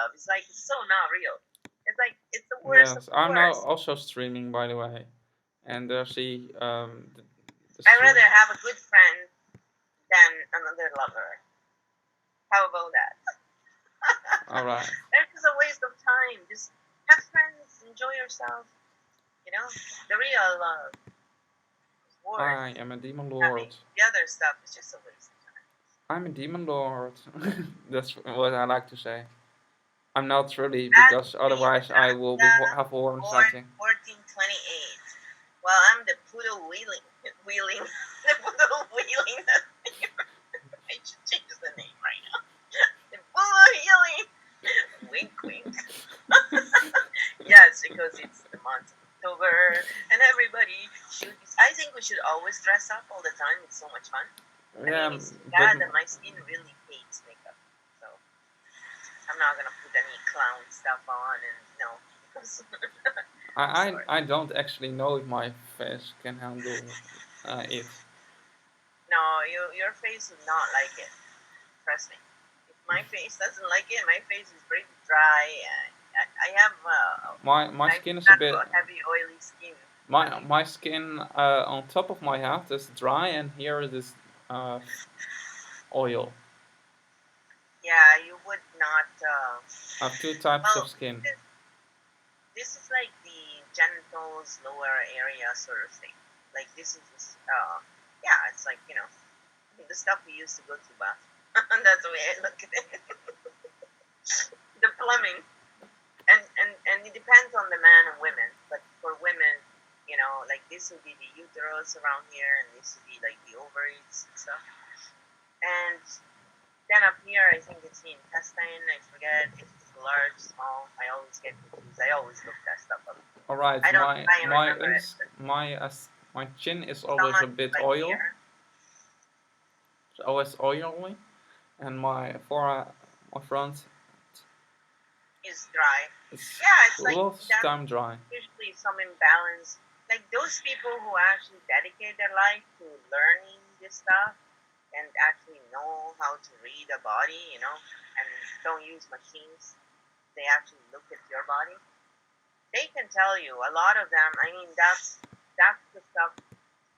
love. It's like it's so not real. It's like it's the worst of Yes, the I'm now worst. also streaming, by the way, and there's the I'd stream. rather have a good friend than another lover. How about that? All right. It's just a waste of time. Just have friends, enjoy yourself. You know, the real love is I worth am a demon having. lord. The other stuff is just a waste of time. I'm a demon lord. That's what I like to say. I'm not really, That's because me, the otherwise I will be Dracula, have horns, I born think. 1428. Well, I'm the poodle wheeling, the poodle wheeling. I should change the name right now. The poodle healing. Wink, wink. Yes, because it's the month of October and everybody should. I think we should always dress up all the time. It's so much fun. I mean, Yeah, it's too but bad that my skin really hates makeup. So I'm not gonna put any clown stuff on and no. I'm sorry. I don't actually know if my face can handle it. No, your face would not like it. Trust me. If my face doesn't like it, my face is pretty dry. I have My I skin is a have bit. a heavy oily skin. My skin on top of my head is dry, and here it is uh, oil. Yeah, you would not. I have two types of Well, skin. this is like the genitals lower area sort of thing. Like this is just, yeah, it's like the stuff we used to go to bath. That's the way I look at it. The plumbing, and it depends on the man and women. But for women, like this would be the uterus around here, and this would be like the ovaries and stuff. And then up here, I think it's the intestine. I forget if it's large, small. I always get confused. I always look that stuff up. All right, I don't try and remember it. But my chin is always a stomach, bit like oil. here, It's always oily, and my front is dry. is Yeah, it's like lots of that's time dry. usually some imbalance. Like those people who actually dedicate their life to learning this stuff and actually know how to read a body, and don't use machines. They actually look at your body. They can tell you a lot of them. I mean, that's the stuff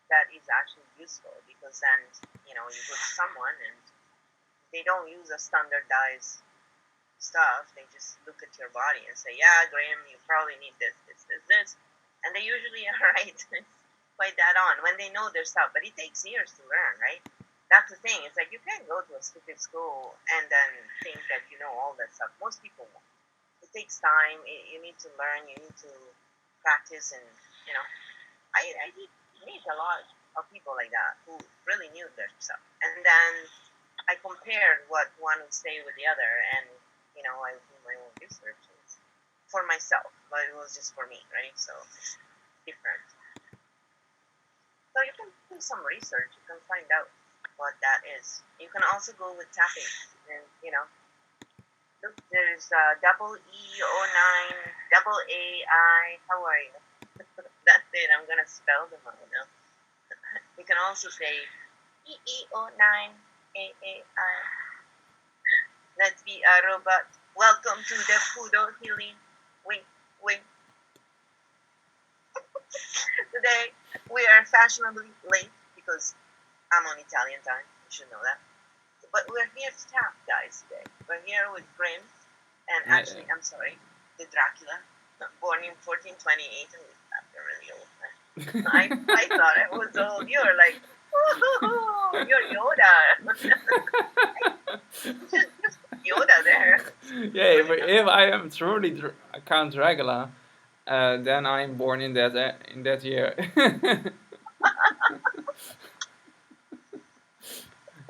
that is actually useful because then you go to someone and they don't use a standardized stuff. They just look at your body and say, "Yeah, Graham, you probably need this, this, this, this," and they usually are right. It's quite that on when they know their stuff. But it takes years to learn, right? That's the thing. It's like you can't go to a stupid school and then think that you know all that stuff. Most people won't. It takes time. You need to learn. You need to practice, and you know, I did meet a lot of people like that who really knew their stuff. And then I compared what one would say with the other, and I would do my own research for myself, but it was just for me, right? So it's different. So you can do some research. You can find out what that is. You can also go with tapping, and look, there's double E09, double AI. How are you? That's it. I'm gonna spell them out now. You can also say EE09 AAI. Let's be a robot. Welcome to the Poodle Healing. Wink, wink. Today we are fashionably late because I'm on Italian time. You should know that. But we're here to tap, guys. Today we're here with Grim, and actually, I'm sorry, the Dracula, born in 1428, and they're really old. I thought I was old. You're like, woohoo, you're Yoda. Just Yoda there. Yeah, if I am truly Count Dracula, then I am born in that year.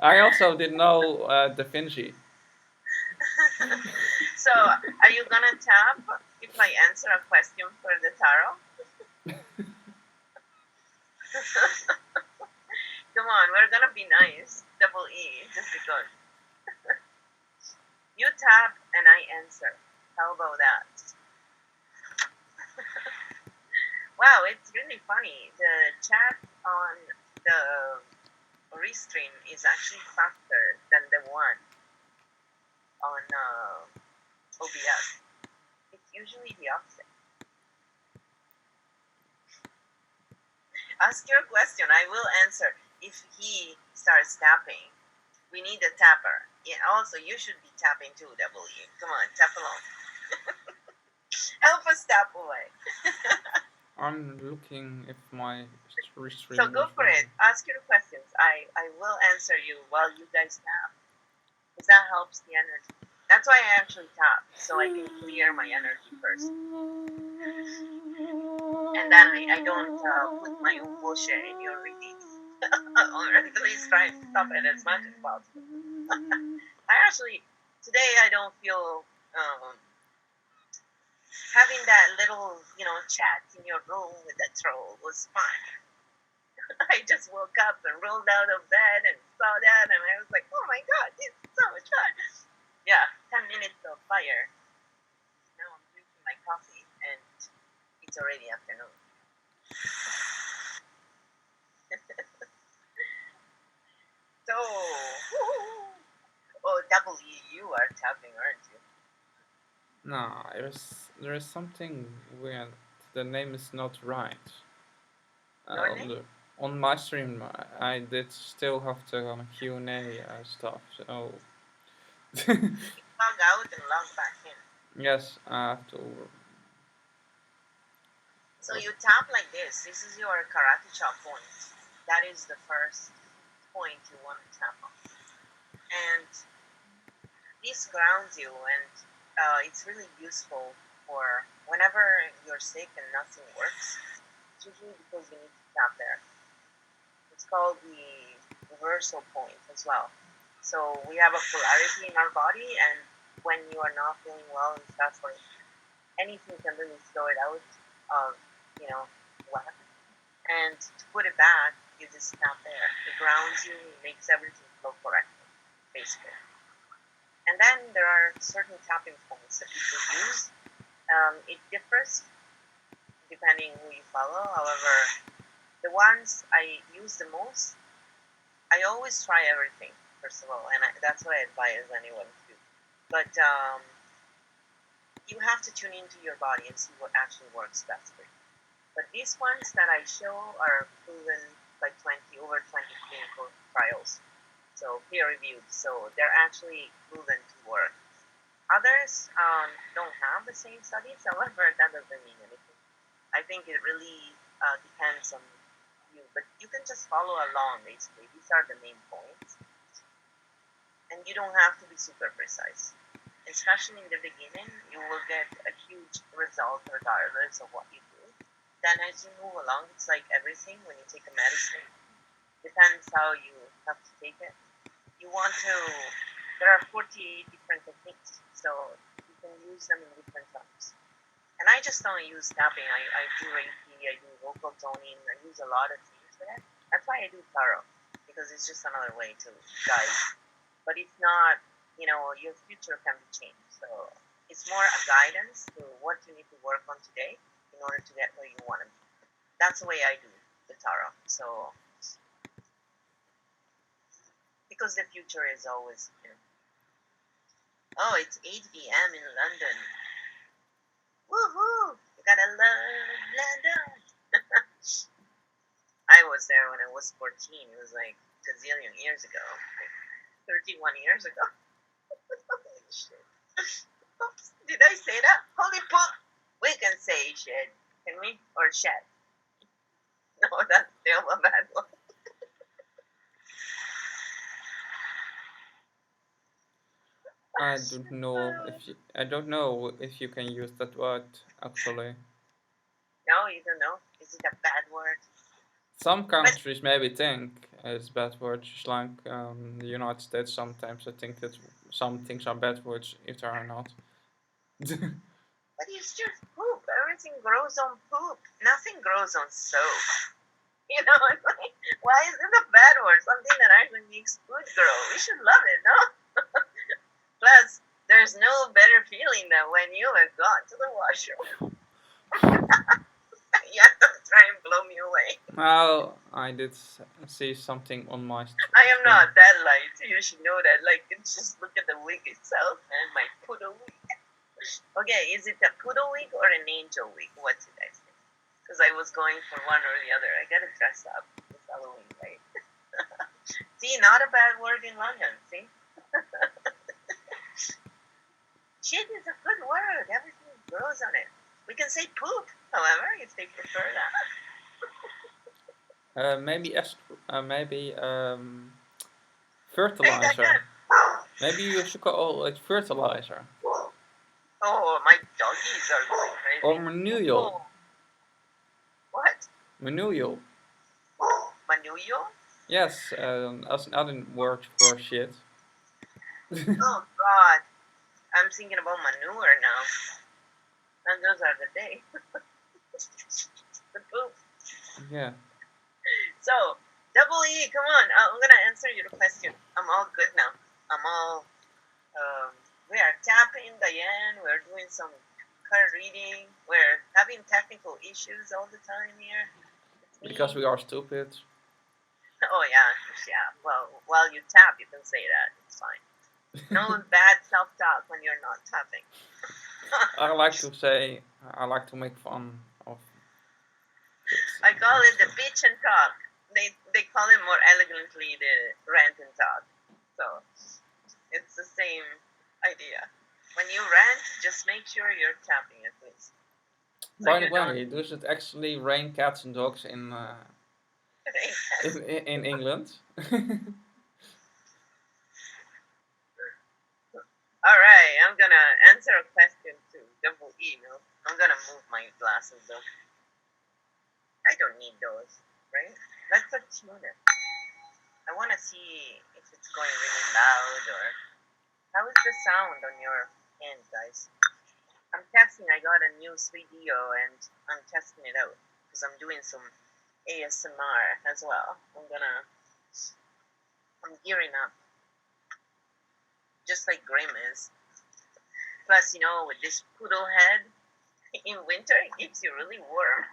I also didn't know Da Vinci. So, are you gonna tap if I answer a question for the tarot? Come on, we're gonna be nice. Double E, just because. You tap and I answer. How about that? Wow, it's really funny. The chat on the restream is actually faster than the one on OBS. It's usually the opposite. Ask your question. I will answer. If he starts tapping, we need a tapper. Yeah, also, you should be tapping too, W. Come on, tap along. Help us tap away. I'm looking if my So stream go was for it. working. Ask your questions. I will answer you while you guys tap. Because that helps the energy. That's why I actually tap. So I can clear my energy first. And then I don't put my own bullshit in your readings. Or at least try to stop it as much as possible. I actually, today I don't feel having that little, chat in your room with that troll was fun. I just woke up and rolled out of bed and saw that, and I was like, oh my god, this is so much fun. Yeah, 10 minutes of fire. Now I'm drinking my coffee, and it's already afternoon. So, oh, double E, you are tapping, aren't you? No, there is something weird. The name is not right. Your name? On my stream, I did still have the Q&A stuff. So Log out and log back in. yes, I have to. So you tap like this. This is your karate chop point. That is the first point you want to tap on. And this grounds you, and it's really useful for whenever you're sick and nothing works. It's usually because you need to tap there. It's called the reversal point as well. So we have a polarity in our body, and when you are not feeling well and stuff, or anything can really slow it out of, whack. And to put it back, you just tap there. It grounds you, it makes everything flow correctly, basically. And then there are certain tapping points that people use. It differs depending who you follow. However, the ones I use the most, I always try everything, first of all, and that's what I advise anyone to do. But you have to tune into your body and see what actually works best for you. But these ones that I show are proven by over 20 clinical trials, so peer-reviewed. So they're actually proven to work. Others don't have the same studies. However, that doesn't mean anything. I think it really depends on you, but you can just follow along. Basically, these are the main points, and you don't have to be super precise. Especially in the beginning, you will get a huge result regardless of what you do. Then as you move along, it's like everything when you take a medicine. Depends how you have to take it. You want to, there are 48 different techniques, so you can use them in different times. And I just don't use tapping. I do Reiki, I do vocal toning, I use a lot of things for that. That's why I do tarot, because it's just another way to guide. But it's not, your future can be changed. So it's more a guidance to what you need to work on today in order to get where you want to be. That's the way I do the tarot. So because the future is always, oh, it's 8 p.m. in London. Woohoo! You gotta love London. I was there when I was 14. It was like a zillion years ago, like 31 years ago. Holy shit. Oops, did I say that? Holy poop! We can say shit, can we? Or shed. No, that's still a bad one. I don't know if you can use that word actually. No, you don't know. Is it a bad word? Some But countries maybe think it's bad words, just like the United States. Sometimes I think that some things are bad words if they are not. but it's just poop. Everything grows on poop. Nothing grows on soap. You know, it's like, why is it a bad word? Something that actually makes food grow. We should love it, no? Plus, there's no better feeling than when you have gone to the washroom. Yeah, don't try and blow me away. Well, I did see something on my I am not that light. You should know that. Like, just look at the wig itself and my put a wig. Okay, is it a poodle wig or an angel wig? What did I say? Because I was going for one or the other. I gotta dress up. It's Halloween, right? See, not a bad word in London. See, shit is a good word. Everything grows on it. We can say poop, however, if they prefer that. Maybe maybe Hey, that fertilizer. gun. Maybe you should call it fertilizer Oh, my doggies are going or crazy. manure. Oh, what? Manure. Manuyo? Yes, as another word for shit. Oh God, I'm thinking about manure now. And those are the day. The poop. Yeah. So, double E, come on. I'm gonna answer your question. I'm all good now. I'm all. Um, we are tapping Diane. We're doing some card reading. We're having technical issues all the time here. It's Because me. we are stupid. Oh yeah, yeah. Well, while you tap, you can say that. It's fine. No bad self-talk when you're not tapping. I like to say, I like to make fun of kids I call and it the stuff. bitch and talk. They call it more elegantly the rant and talk. So it's the same idea. When you rant, just make sure you're tapping at least, so By the you don't. way, does it actually rain cats and dogs in England? All right, I'm gonna answer a question to double E. No, I'm gonna move my glasses though. I don't need those, right? Let's attune it. I want to see if it's going really loud or how is the sound on your end, guys. I'm testing. I got a new video and I'm testing it out because I'm doing some a.s.m.r. as well. I'm gearing up, just like Grim is. Plus, with this poodle head in winter, it keeps you really warm.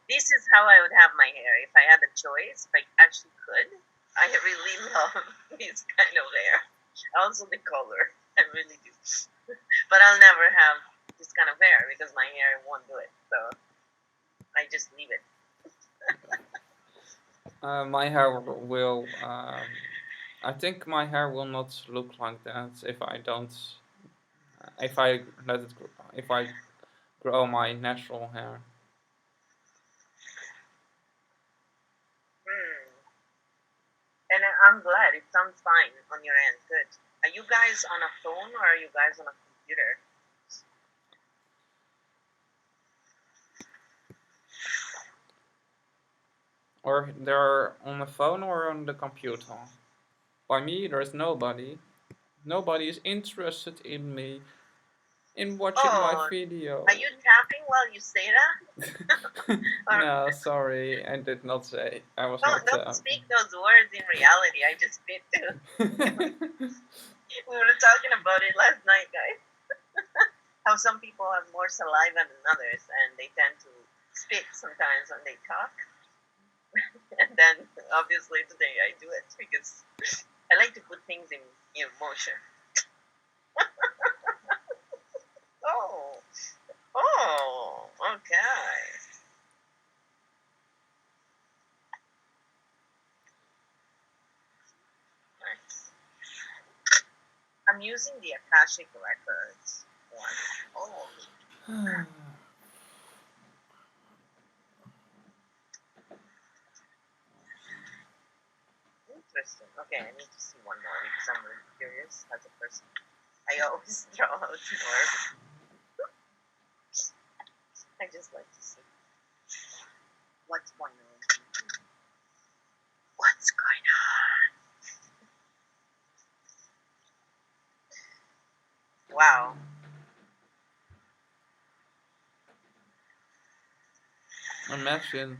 This is how I would have my hair if I had a choice, if I actually could. I really love this kind of hair. Also the color, I really do. But I'll never have this kind of hair because my hair won't do it. So I just leave it. My hair will. I think my hair will not look like that if I don't. If I let it. If I grow my natural hair. Hmm. And I'm glad it sounds fine on your end. Good. Are you guys on a phone or are you guys on a computer? Or they're on the phone or on the computer. By me, there's nobody. Nobody is interested in me in watching my Oh, are you video. tapping while you say that? Or No, sorry, I did not say. I was don't not. don't speak those words in reality. I just spit too. We were talking about it last night, guys. How some people have more saliva than others, and they tend to spit sometimes when they talk. And then, obviously, today I do it because I like to put things in motion. Oh, oh, okay. Nice. I'm using the Akashic Records one. Oh, interesting. Okay, I need to see one more because I'm really curious as a person. I always throw out more. I just like to see what's going on. What's going on? Wow. Imagine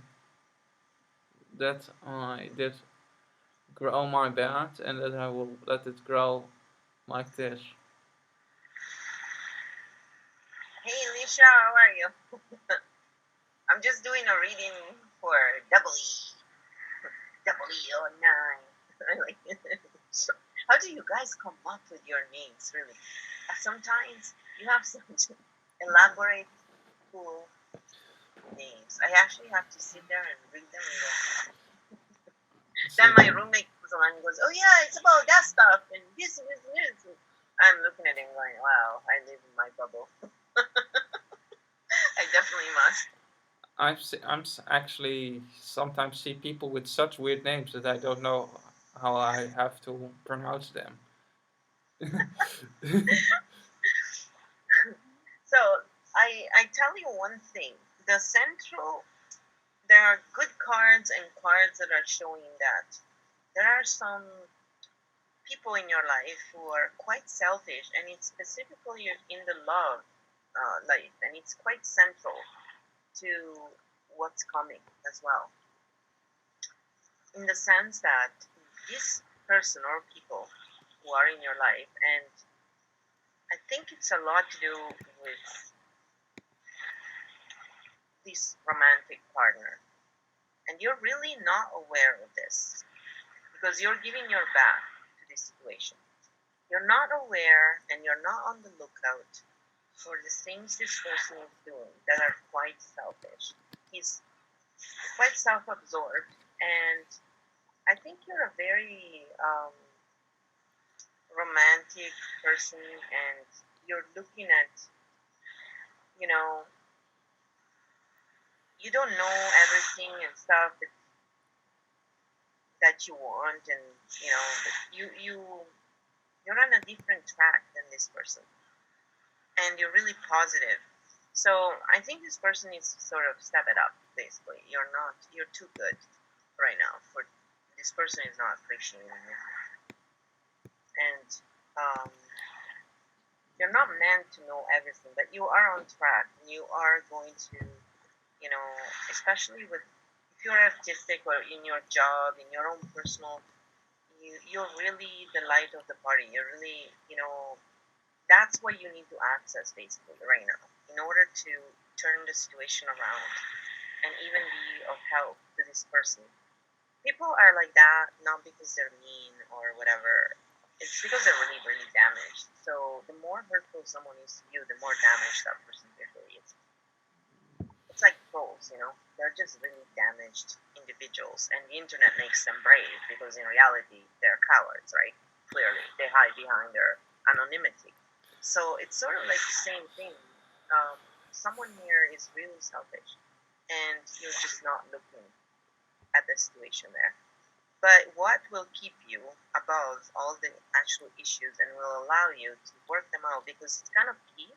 that I did grow my beard and that I will let it grow like this. Hey, Alicia, how are you? I'm just doing a reading for double E. Double E09. I like it. How do you guys come up with your names, really? Sometimes you have such elaborate, cool names. I actually have to sit there and read them and go. Then See, my roommate comes along and goes, "Oh yeah, it's about that stuff and this and this and this." And I'm looking at him going, "Wow, I live in my bubble. I definitely must." actually sometimes see people with such weird names that I don't know how I have to pronounce them. So I tell you one thing: the central, there are good cards and cards that are showing that there are some people in your life who are quite selfish, and it's specifically in the love life, and it's quite central to what's coming as well, in the sense that this person or people who are in your life, and I think it's a lot to do with this romantic partner, and you're really not aware of this because you're giving your back to this situation. You're not aware and you're not on the lookout for the things this person is doing that are quite selfish. He's quite self absorbed, and I think you're a very romantic person, and you're looking at, you know, you don't know everything and stuff that you want, and you know, you're on a different track than this person, and you're really positive. So I think this person needs to sort of step it up. Basically, you're too good right now for this person is not appreciating you, and um, you're not meant to know everything, but you are on track. You are going to, you know, especially with if you're artistic or in your job, in your own personal, you're really the light of the party. You're really, you know, that's what you need to access basically right now in order to turn the situation around and even be of help to this person. People are like that not because they're mean or whatever. It's because they're really, really damaged. So the more hurtful someone is to you, the more damaged that person usually is. It's like trolls, you know. They're just really damaged individuals, and the internet makes them brave because in reality they're cowards, right? Clearly, they hide behind their anonymity. So it's sort of like the same thing. Um, Someone here is really selfish, and you're just not looking at the situation there. But what will keep you above all the actual issues and will allow you to work them out, because it's kind of key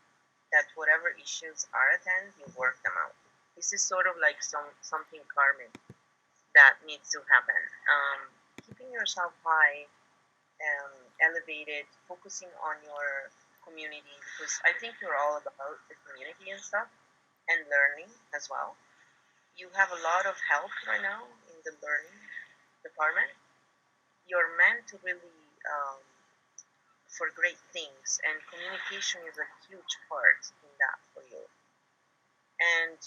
that whatever issues are at hand, you work them out. This is sort of like something karmic that needs to happen. Keeping yourself high, elevated, focusing on your community, because I think you're all about the community and stuff, and learning as well. You have a lot of help right now in the learning department. You're meant to really for great things, and communication is a huge part in that for you. And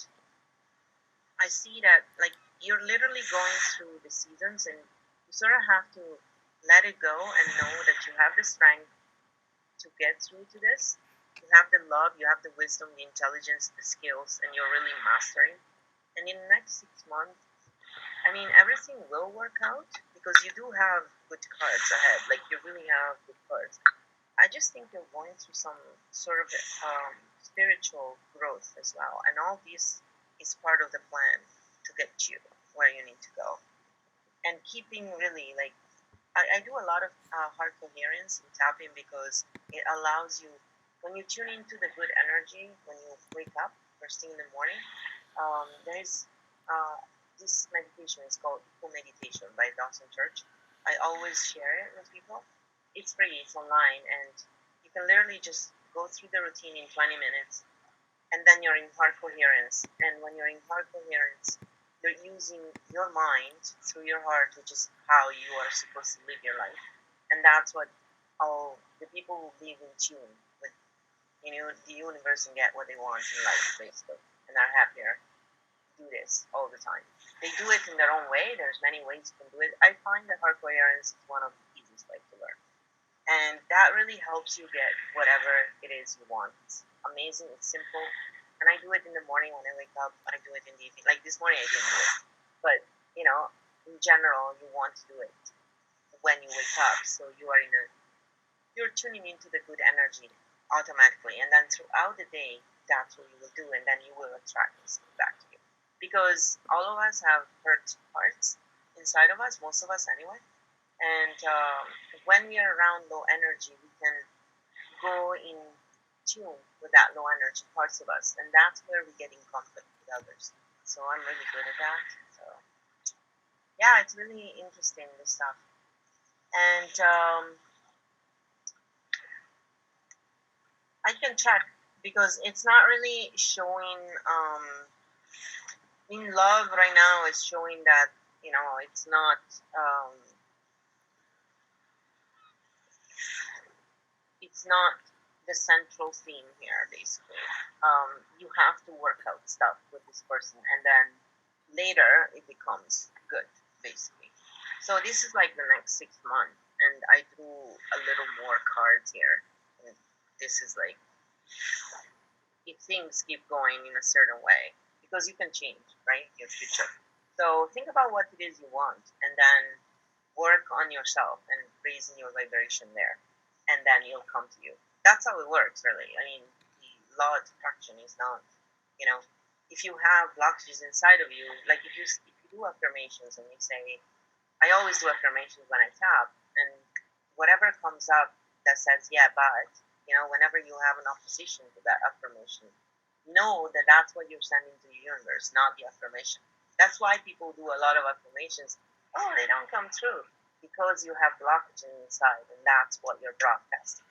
I see that like you're literally going through the seasons, and you sort of have to let it go and know that you have the strength to get through to this. You have the love, you have the wisdom, the intelligence, the skills, and you're really mastering. And in the next 6 months, I mean, everything will work out because you do have good cards ahead. Like you really have good cards. I just think you're going through some sort of spiritual growth as well, and all this is part of the plan to get you where you need to go. And keeping really like I do a lot of heart coherence and tapping because it allows you when you tune into the good energy when you wake up first thing in the morning. There's uh, this meditation is called Equal Meditation by Dawson Church. I always share it with people. It's free, it's online, and you can literally just go through the routine in 20 minutes, and then you're in heart coherence. And when you're in heart coherence, you're using your mind through your heart, which is how you are supposed to live your life. And that's what all the people who live in tune with, you know, the universe and get what they want in life, basically, and are happier, do this all the time. They do it in their own way. There's many ways you can do it. I find that heart coherence is one of the easiest ways to learn. And that really helps you get whatever it is you want. It's amazing. It's simple. And I do it in the morning when I wake up. I do it in the evening. Like this morning, I didn't do it. But, you know, in general, you want to do it when you wake up. So you're tuning into the good energy automatically. And then throughout the day, that's what you will do. And then you will attract this back to you. Because all of us have hurt parts inside of us, most of us anyway. And when we are around low energy, we can go in tune with that low energy parts of us, and that's where we get in conflict with others. So I'm really good at that. So yeah, it's really interesting, this stuff. And I can check because it's not really showing. In love right now, it's showing that it's not. Um, it's not the central theme here. Basically, you have to work out stuff with this person, and then later it becomes good. Basically, so this is like the next 6 months, and I drew a little more cards here. And this is like if things keep going in a certain way, because you can change, right, your future. So think about what it is you want, and then work on yourself and raising your vibration there, and then it'll come to you. That's how it works, really. I mean, the law of attraction is not, you know, if you have blockages inside of you, like if you do affirmations and you say, I always do affirmations when I tap, and whatever comes up that says, yeah, but, whenever you have an opposition to that affirmation, know that that's what you're sending to the universe, not the affirmation. That's why people do a lot of affirmations. Oh, they don't come true because you have blockage inside, and that's what you're broadcasting.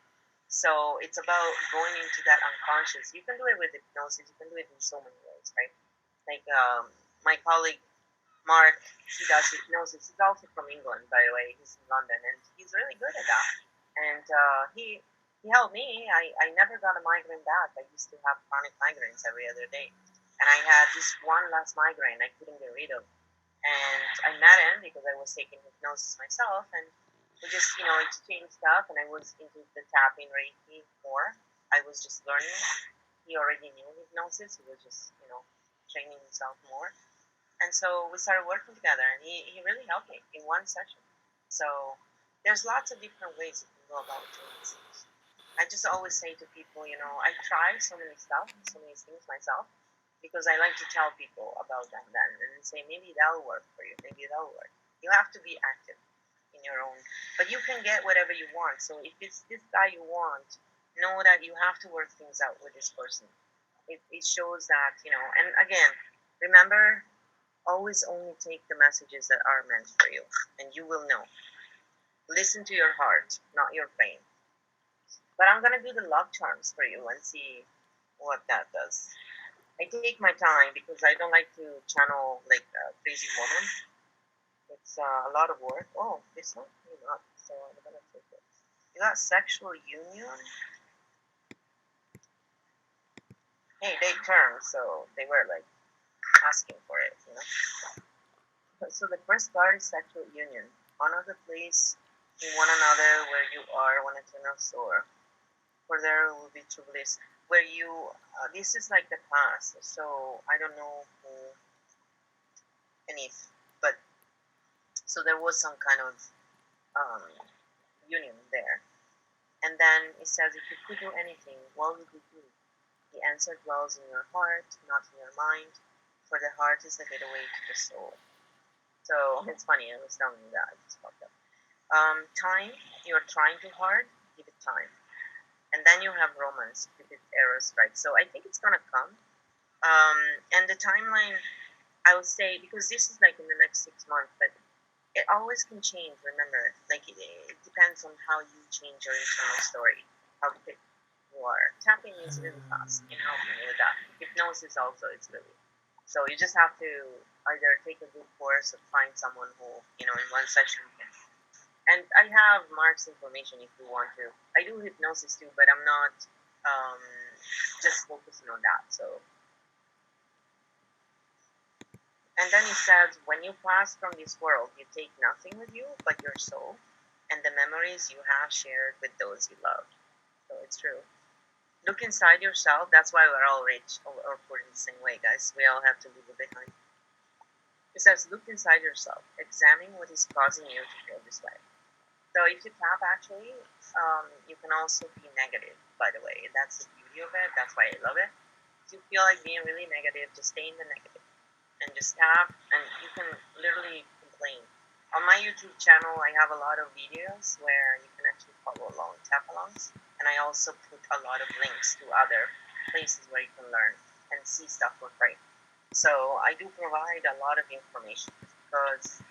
So it's about going into that unconscious. You can do it with hypnosis. You can do it in so many ways, right? Like my colleague Mark, he does hypnosis. He's also from England, by the way. He's in London, and he's really good at that. And he helped me. I never got a migraine back. I used to have chronic migraines every other day, and I had this one last migraine I couldn't get rid of. And I met him because I was taking hypnosis myself, and we just exchanged stuff. And I was into the tapping Reiki more. I was just learning. He already knew hypnosis. He was just training himself more. And so we started working together, and he really helped me in one session. So there's lots of different ways you can go about doing things. I just always say to people, I try so many stuff, so many things myself, because I like to tell people about them then and say, maybe that'll work for you, maybe that'll work. You have to be active in your own, but you can get whatever you want. So if it's this guy you want, know that you have to work things out with this person. It shows that, and again, remember, always only take the messages that are meant for you, and you will know. Listen to your heart, not your brain. But I'm gonna do the love charms for you and see what that does. I take my time because I don't like to channel like a crazy woman. It's a lot of work. Oh, this one came up, so I'm gonna take it. You got sexual union. Hey, they turned, so they were like asking for it. So the first card is sexual union. Honor the place in one another where you are one eternal soar. For there will be true bliss. Where you, this is like the past. So I don't know who and if, but so there was some kind of um, union there. And then it says, if you could do anything, what would you do? The answer dwells in your heart, not in your mind, for the heart is the gateway to the soul. So it's funny, I was telling you that. I just fucked up. Time, you're trying too hard, give it time. And then you have romance, give it eros, right? So I think it's gonna come. And the timeline, I would say, because this is like in the next 6 months, but it always can change, remember. Like it depends on how you change your internal story, how quick you are. Tapping is really fast in helping you with that. Hypnosis also, it's really. So you just have to either take a good course or find someone who, in one session can. And I have Mark's information if you want to. I do hypnosis too, but I'm not um, just focusing on that. So, and then he says, when you pass from this world, you take nothing with you but your soul. and the memories you have shared with those you love. So it's true. Look inside yourself. That's why we're all rich or poor in the same way, guys. We all have to leave it behind. It says, look inside yourself. Examine what is causing you to feel this way. So if you tap, actually, you can also be negative, by the way. That's the beauty of it. That's why I love it. If you feel like being really negative, just stay in the negative and just tap, and you can literally complain. On my YouTube channel, I have a lot of videos where you can actually follow along, tap alongs, and I also put a lot of links to other places where you can learn and see stuff for free. So I do provide a lot of information because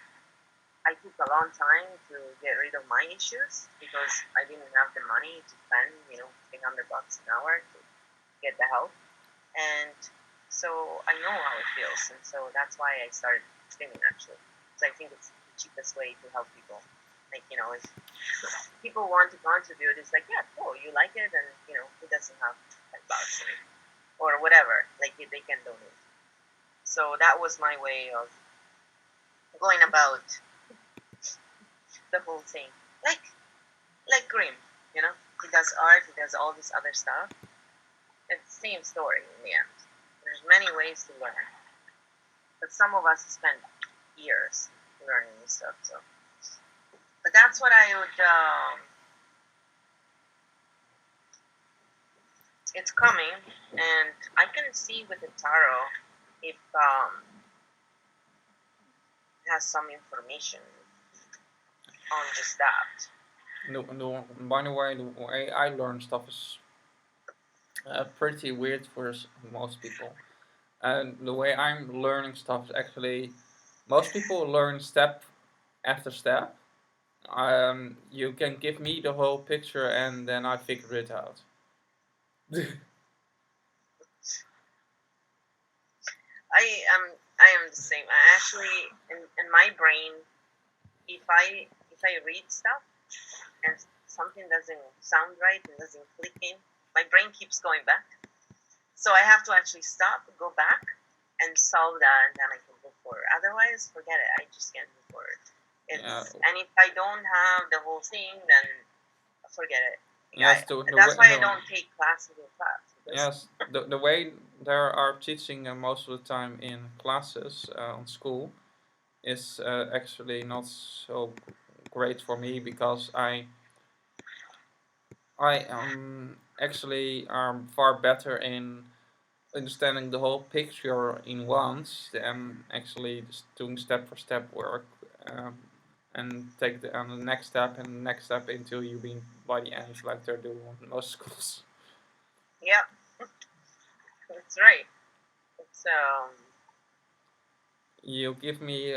I took a long time to get rid of my issues because I didn't have the money to spend, $300 an hour to get the help. And so I know how it feels, and so that's why I started streaming actually. So I think it's the cheapest way to help people. Like, if people want to contribute, it's like, yeah, cool, you like it, and who doesn't have $10 or whatever, like they can donate. So that was my way of going about the whole thing. Like Grimm, he does art, he does all this other stuff. It's the same story in the end. There's many ways to learn, but some of us spend years learning this stuff. So, but that's what I would. It's coming, and I can see with the tarot if it has some information on just that. By the way I learn stuff is pretty weird for most people. And the way I'm learning stuff is actually most people learn step after step. You can give me the whole picture and then I figure it out. I am the same. I actually in my brain, if I read stuff and something doesn't sound right and doesn't click in, my brain keeps going back. So I have to actually stop, go back, and solve that, and then I can move forward. Otherwise, forget it. I just can't move forward. Yeah. And if I don't have the whole thing, then forget it. Yes, the That's way why I don't take classes in class. yes, the way they are teaching most of the time in classes on school is actually not so great for me because I actually am far better in understanding the whole picture in once than actually just doing step for step work, um, and take the next step and the next step until you be by the end like they're doing in most schools. Yeah, that's right. It's You give me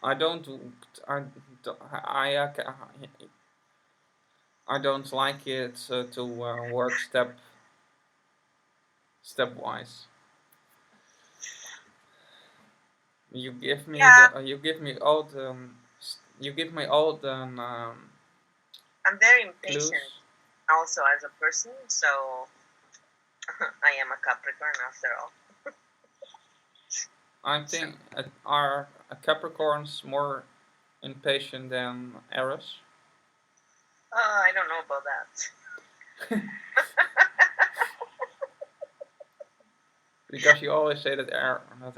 I don't I I I don't like it to work stepwise. yeah. You give me all the I'm very impatient clues. also as a person, so I am a Capricorn after all. I So think are Capricorns more impatient than Aries? I don't know about that. Because you always say that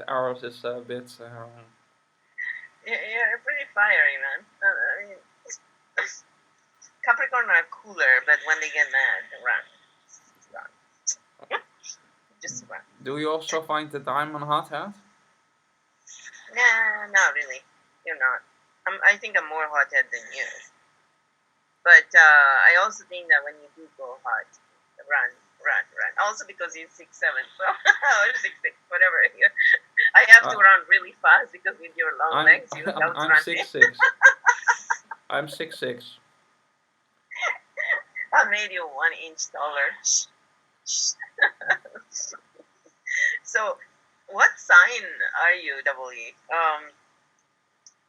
Aries is a bit. You're pretty fiery, man. I mean, Capricorn are cooler, but when they get mad, they run. Run. Just run. Do you also find that I'm a hothead? Nah, not really. You're not. I think I'm more hothead than you. But I also think that when you do go hot, run, run, run. Also because you're 6'7", so or 6'6", whatever. I have to Uh, run really fast because with your long I'm legs, you I'm outrun me. 6'6". I'm 6'6". I made you 1 inch taller. So, what sign are you, Double E?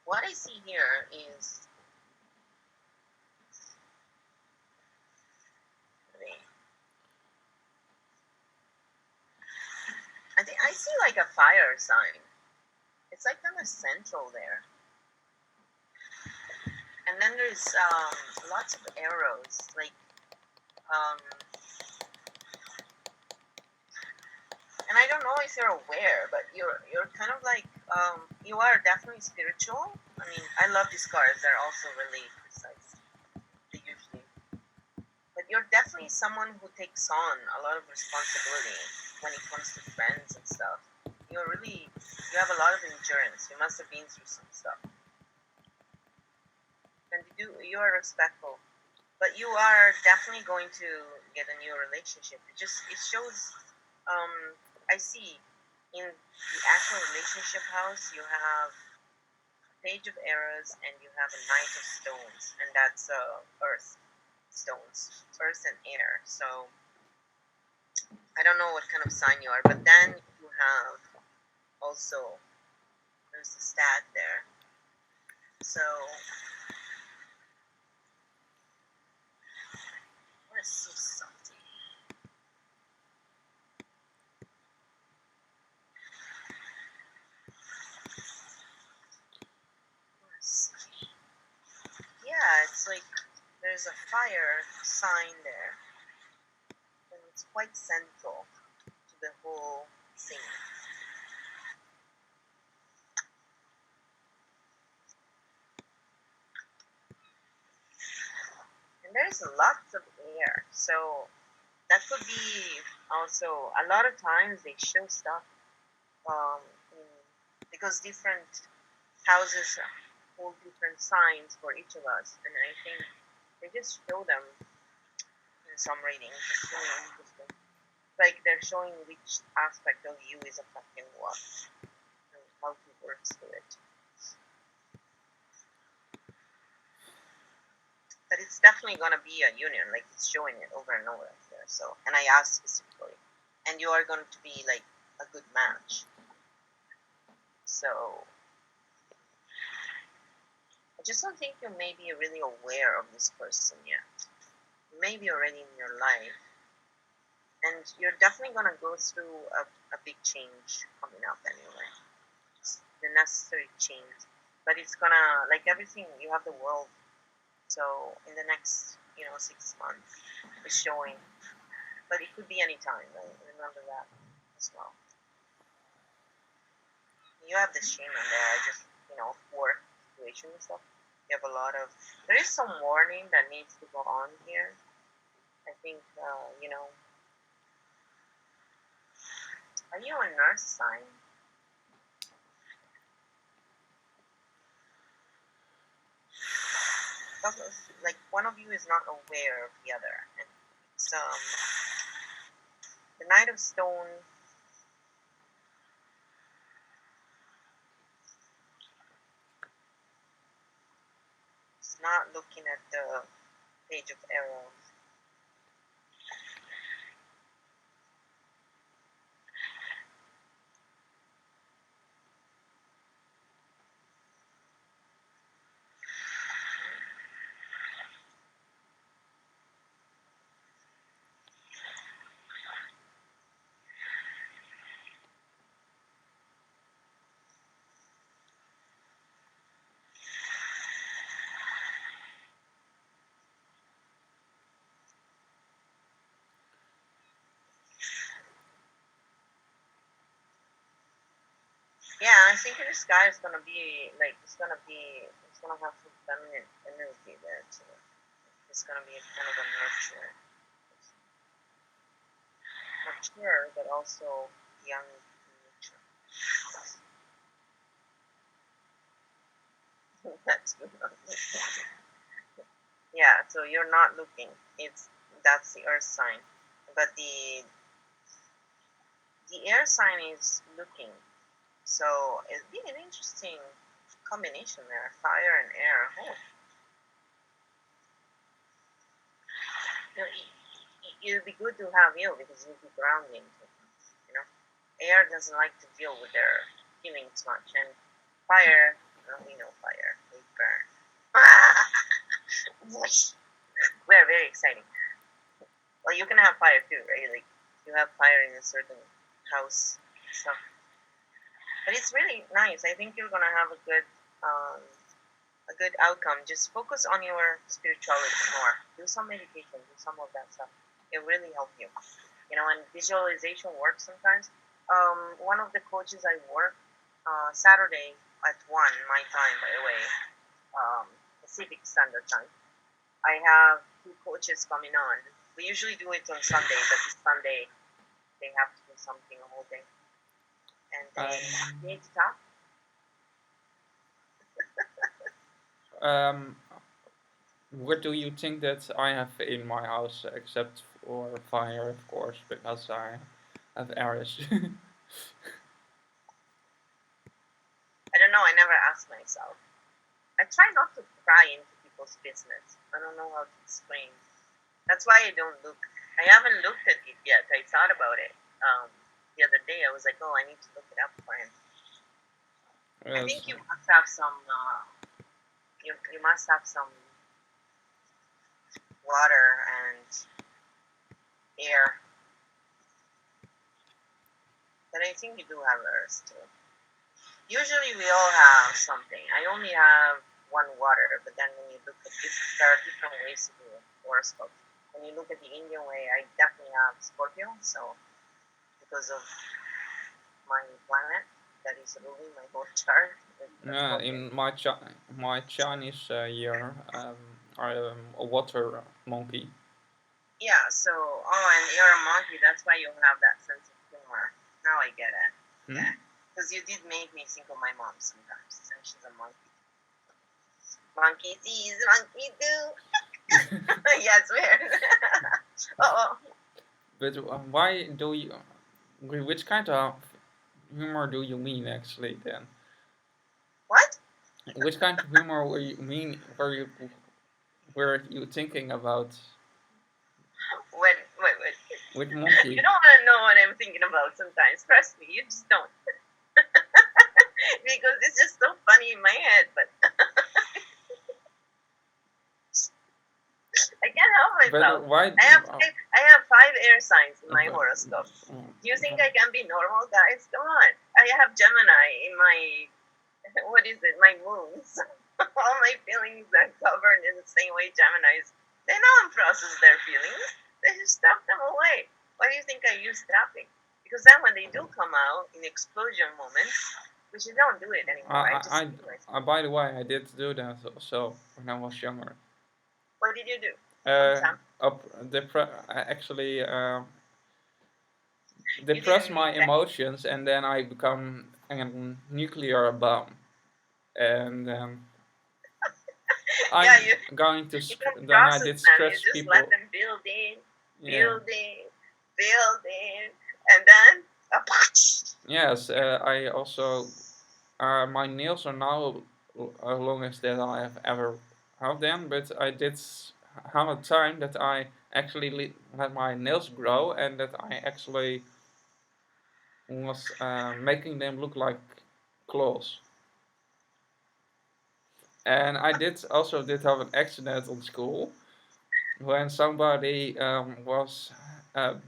What I see here is I think I see like a fire sign. It's like kind of central there. And then there's lots of arrows, like um, and I don't know if you're aware, but you're kind of like you are definitely spiritual. I mean, I love these cards; they're also really precise. They usually, but you're definitely someone who takes on a lot of responsibility when it comes to friends and stuff. You have a lot of endurance. You must have been through some stuff, and you are respectful. But you are definitely going to get a new relationship. It shows. I see in the actual relationship house you have a page of arrows and you have a knight of stones, and that's earth stones, earth and air. So I don't know what kind of sign you are, but then you have also there's a stat there. So let's see something. Let's see. Yeah, it's like there's a fire sign there, and it's quite central to the whole thing. And there's lots of air, so that could be also a lot of times they show stuff um, in, because different houses hold different signs for each of us, and I think they just show them in some readings. It's really interesting. Like they're showing which aspect of you is affecting what and how to work through it. But it's definitely gonna be a union, like it's showing it over and over there. So, and I asked specifically, and you are going to be like a good match. So I just don't think you may be really aware of this person yet. Maybe already in your life, and you're definitely gonna go through a big change coming up anyway. It's the necessary change, but it's gonna like everything. You have the world, so in the next 6 months, it's showing. But it could be any time. Right? Remember that as well. You have the shaman there. I just work situation and stuff. You have a lot of. There is some warning that needs to go on here. I think Are you a nurse sign? Like one of you is not aware of the other, and it's the Knight of Stone. Is not looking at the Page of Arrows. Yeah, I think this guy is gonna be like it's gonna have some feminine energy there too. It's gonna be a kind of a mature, but also young in nature. That's good. Yeah, so you're not looking. That's the Earth sign, but the air sign is looking. So it'd be an interesting combination there, fire and air. Oh, it'd be good to have you because you'd be grounding. Air doesn't like to deal with their feelings much, and fire, well, we know fire, they burn. We're very exciting. Well, you can have fire too, right? Like you have fire in a certain house stuff. But it's really nice. I think you're gonna have a good um, a good outcome. Just focus on your spirituality more. Do some meditation. Do some of that stuff. It really help you. And visualization works sometimes. One of the coaches I work Saturday at 1 my time, by the way, Pacific Standard Time. I have two coaches coming on. We usually do it on Sunday, but this Sunday they have to do something a whole day, and they Um, need to talk. um, what do you think that I have in my house except for fire, of course, because I have areas. I don't know. I never ask myself. I try not to pry into people's business. I don't know how to explain. That's why I don't look. I haven't looked at it yet. I thought about it the other day. I was like, oh, I need to look it up for him. I Yes. think you must have some. You must have some water and air, but I think you do have earth too. Usually we all have something. I only have one water, but then when you look at this, there are different ways to do horoscope. When you look at the Indian way, I definitely have Scorpio. So because of my planet that is ruling my whole chart, it's a Yeah, Scorpio. in my Chinese year, I am a water monkey. Yeah. So and you're a monkey. That's why you have that sense of humor. Now I get it. Hmm? Yeah. Because you did make me think of my mom sometimes, and she's a monkey. Monkey sees, monkey do. Yes, where? Oh, But why do you? Which kind of humor do you mean actually? Then, what? which kind of humor were you mean? Were you thinking about Wait. with You monkey? don't want to know what I'm thinking about sometimes. Trust me, you just don't. Because it's just so funny in my head, but I can't help myself. But why? I have 5 air signs in my horoscope. Do you think I can be normal, guys? Come on. I have Gemini in my, what is it, my moons. All my feelings are covered in the same way Geminis. They don't process their feelings. They just stuff them away. Why do you think I use tapping? Because then when they do come out in explosion moments, which I don't do it anymore, I just see myself. By the way, I did do that also when I was younger. What did you do? Some Uh, tap? actually You depress didn't my need that. emotions, and then I become a nuclear bomb, and Yeah, I'm going to you don't then I process did them. You scratch just let people. them build in, Yeah. build in, build in, and then Yes. I also my nails are now longest that I have ever had them, but I did have a time that I actually let my nails grow, and that I actually was making them look like claws. And I did have an accident on school when somebody was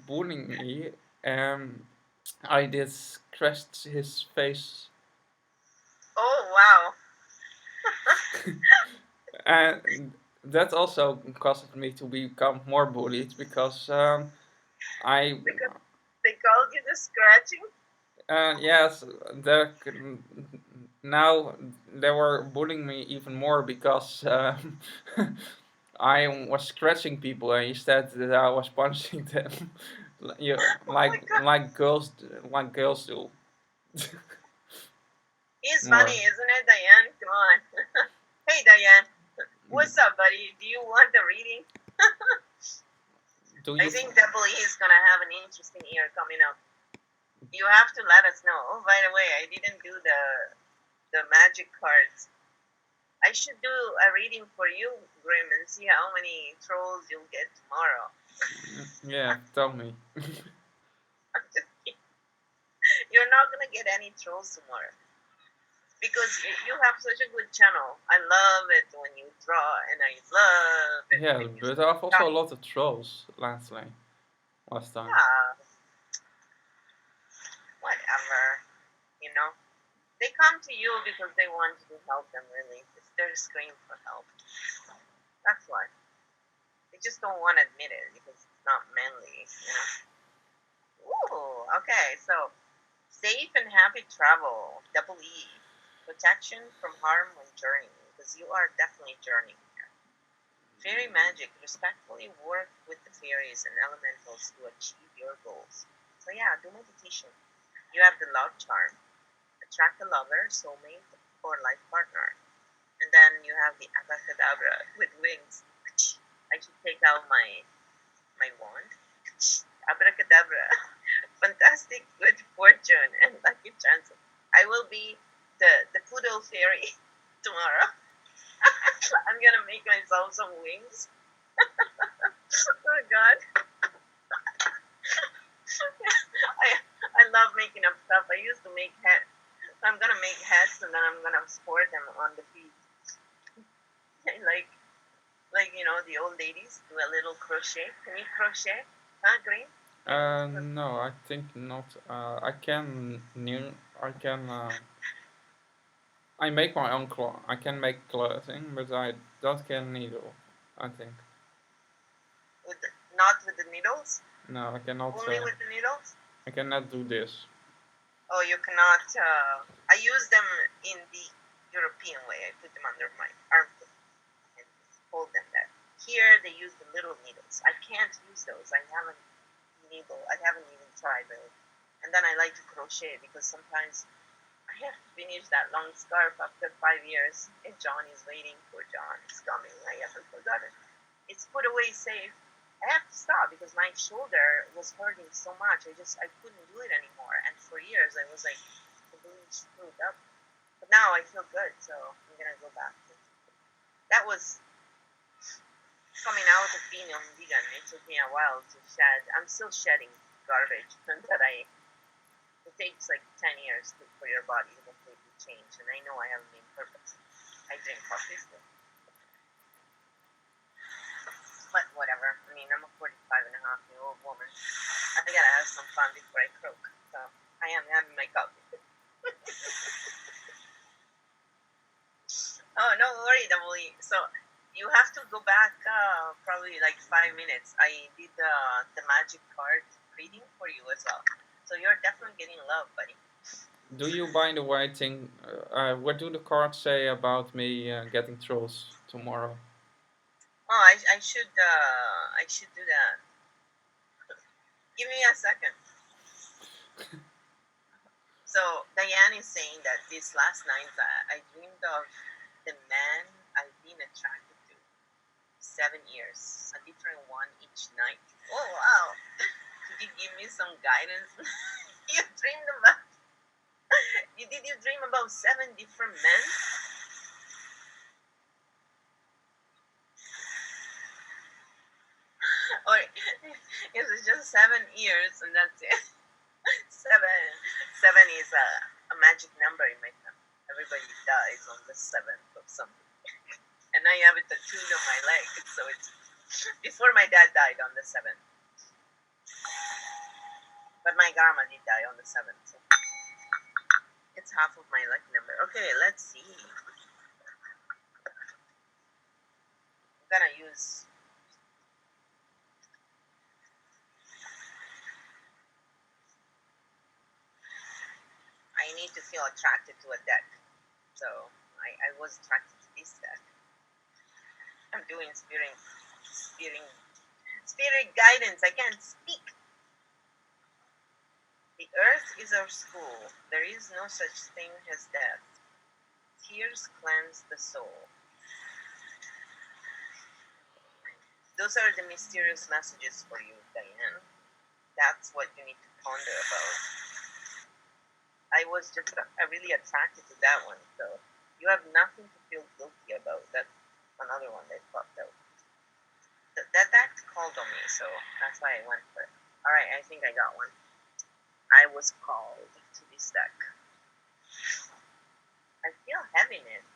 bullying me, and I did scratch his face, oh wow, and that also caused me to become more bullied because I because they called you the scratching. yes, there now they were bullying me even more because I was scratching people and instead that I was punching them, you Oh my god, like girls do he's funny, more. isn't it, Diane? Come on, hey Diane, what's up, buddy? Do you want a reading? Do I you? think definitely he's gonna have an interesting year coming up. You have to let us know. Oh, by the way, I didn't do the magic cards. I should do a reading for you, Grim, and see how many trolls you'll get tomorrow. Yeah, tell me. You're not gonna get any trolls tomorrow because you have such a good channel. I love it when you draw, and I love it Yeah, when you but I've also talk. a lot of trolls last time. Yeah, whatever. You know, they come to you because they want you to help them. Really, it's their scream for help. That's why they just don't want to admit it because it's not manly. Ooh, okay. So safe and happy travel. Double E. Protection from harm when journeying because you are definitely journeying. Fairy magic. Respectfully work with the fairies and elementals to achieve your goals. So yeah, do meditation. You have the love charm. Attract a lover, soulmate, or life partner. And then you have the abracadabra with wings. I should take out my wand. Abracadabra. Fantastic good fortune and lucky chances. I will be the poodle fairy tomorrow. I'm gonna make myself some wings. Oh god. I I love making up stuff. I used to make hats. I'm gonna make hats and then I'm gonna sport them on the feet. like the old ladies do a little crochet. Can you crochet? Huh, Green? Can you No, I think not. I can I make my own cloth. I can make clothing, but I don't can needle. I think. not with the needles? No, I cannot. Only with the needles? I cannot do this. Oh, you cannot. I use them in the European way. I put them under my armpit and hold them there. Here they use the little needles. I can't use those. I haven't even tried those. And then I like to crochet because sometimes I have to finish that long scarf after 5 years. And John is waiting for John. It's coming. I haven't forgotten. It's put away safe. I have to stop because my shoulder was hurting so much. I couldn't do it anymore. And for years I was like completely screwed up. But now I feel good, so I'm gonna go back. That was coming out of being on vegan. It took me a while to shed. I'm still shedding garbage that it takes like 10 years for your body to completely change. And I know I haven't been perfect. I drink coffee still. But whatever. I mean, I'm a 45-and-a-half-year-old woman. I gotta have some fun before I croak. So I am having my coffee. Oh, no worry, Double E. So you have to go back probably like 5 minutes. I did the magic card reading for you as well. So you're definitely getting love, buddy. Do you, by the way, think? What do the cards say about me getting trolls tomorrow? Oh, I should do that. Give me a second. So Diane is saying that this last night I dreamed of the man I've been attracted to 7 years, a different one each night. Oh wow! Could you give me some guidance? You dreamed about did you dream about 7 different men? Or is it just 7 years and that's it? seven seven is a magic number in my family. Everybody dies on the 7th of something. And I have it tattooed on my leg. So it's before my dad died on the 7th. But my grandma did die on the 7th. So it's half of my lucky number. Okay, let's see. I'm gonna use I need to feel attracted to a deck. So I was attracted to this deck. I'm doing spirit guidance. I can't speak. The earth is our school. There is no such thing as death. Tears cleanse the soul. Those are the mysterious messages for you, Diane. That's what you need to ponder about. I was just really attracted to that one. So you have nothing to feel guilty about. That's another one that popped out. That called on me, so that's why I went for it. All right, I think I got one. I was called to this deck. I feel heaviness.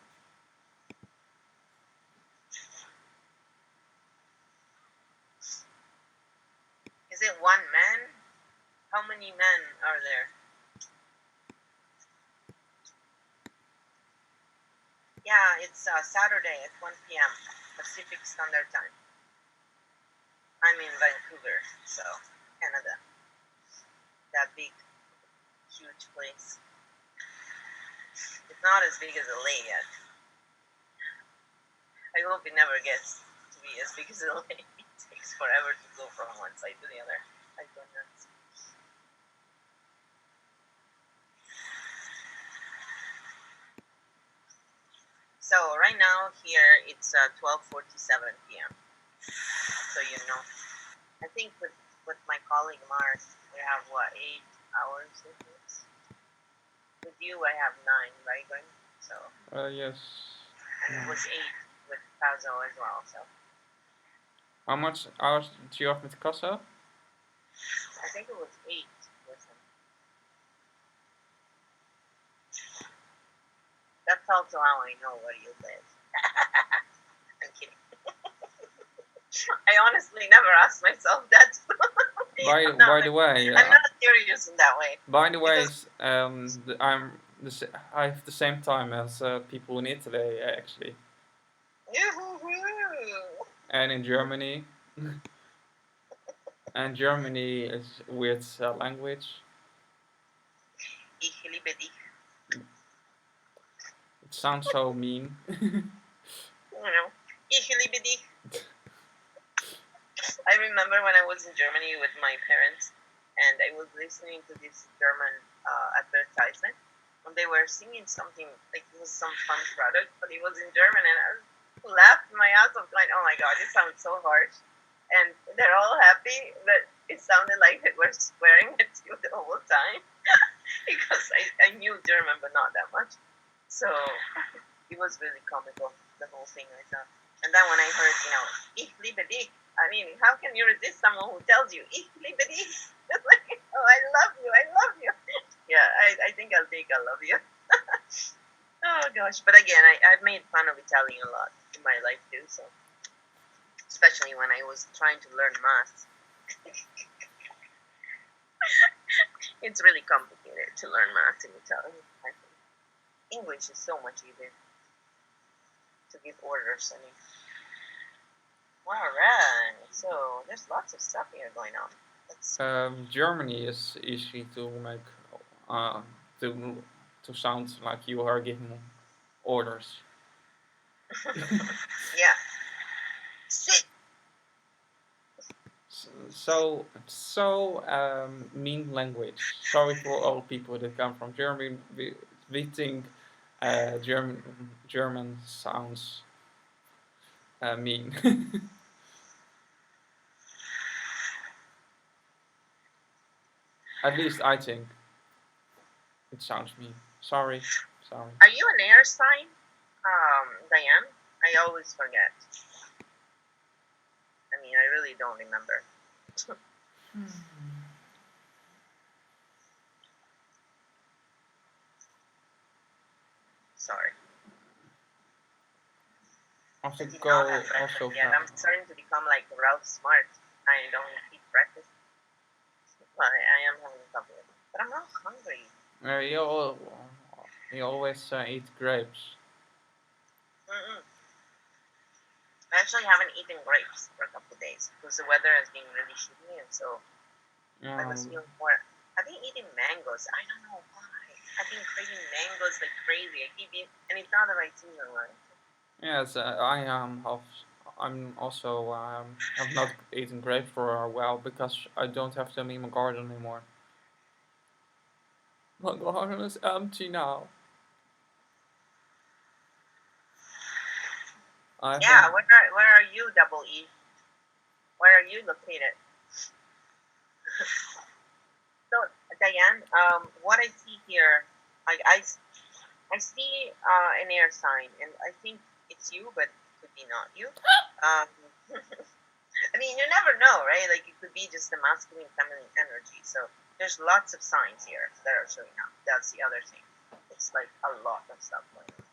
Is it one man? How many men are there? Yeah, it's Saturday at 1 p.m. Pacific Standard Time. I'm in Vancouver, so Canada. That big, huge place. It's not as big as LA yet. I hope it never gets to be as big as LA. It takes forever to go from one side to the other. I go nuts. So right now here it's 12:47 p.m. So you know, I think with my colleague Mars we have what 8 hours difference. With you I have 9, right, Gwen? So Yes. and it was 8 with Pazo as well. So How much hours do you have with Casa? I think it was 8 with him. That's also how I know where you live. I'm kidding. I honestly never asked myself that. By I'm not. by the way, I'm not curious in that way by the way, because. I have the same time as people in Italy actually, and in Germany. And Germany is weird language. It sounds so mean. I remember when I was in Germany with my parents, and I was listening to this German advertisement, and they were singing something like it was some fun product, but it was in German, and I laughed my ass off, going, "Oh my god, it sounds so harsh." And they're all happy, but it sounded like they were swearing at you the whole time because I knew German, but not that much. So it was really comical, the whole thing I thought. And then when I heard, ich liebe dich, I mean, how can you resist someone who tells you, ich liebe dich? It's like, oh, I love you, I love you. Yeah, I think I'll take I love you. Oh gosh, but again, I've made fun of Italian a lot in my life too, so especially when I was trying to learn math. It's really complicated to learn math in Italian. I think English is so much easier to give orders. I mean, all right. So there's lots of stuff here going on. Germany is easy to make uh, to to sound like you are giving orders. Yeah. Sit. Mean language. Sorry for all people that come from Germany. We think German sounds mean. At least I think it sounds mean. Sorry. Are you an air sign, Diane? I always forget. I mean, I really don't remember. Sorry. I have I to did not have go breakfast also. yet. I'm starting to become like Ralph Smart. I don't eat breakfast. Well, I am having coffee, but I'm not hungry. You always eat grapes. Mm-mm. I actually haven't eaten grapes for a couple of days because the weather has been really shitty, and so I was feeling more. I've been eating mangoes. I don't know why. I've been craving mangoes like crazy. I keep eating, and it's not the right season, right? Yes, I have. I'm also have not eaten grapes for a while because I don't have them in my garden anymore. My garden is empty now. I Yeah, haven't. where are you, Double E? Where are you located? So, Diane, what I see here, I see an air sign, and I think it's you, but it could be not you. Um, I mean, you never know, right? Like, it could be just the masculine, feminine energy. So, there's lots of signs here that are showing up. That's the other thing. It's like a lot of stuff going on.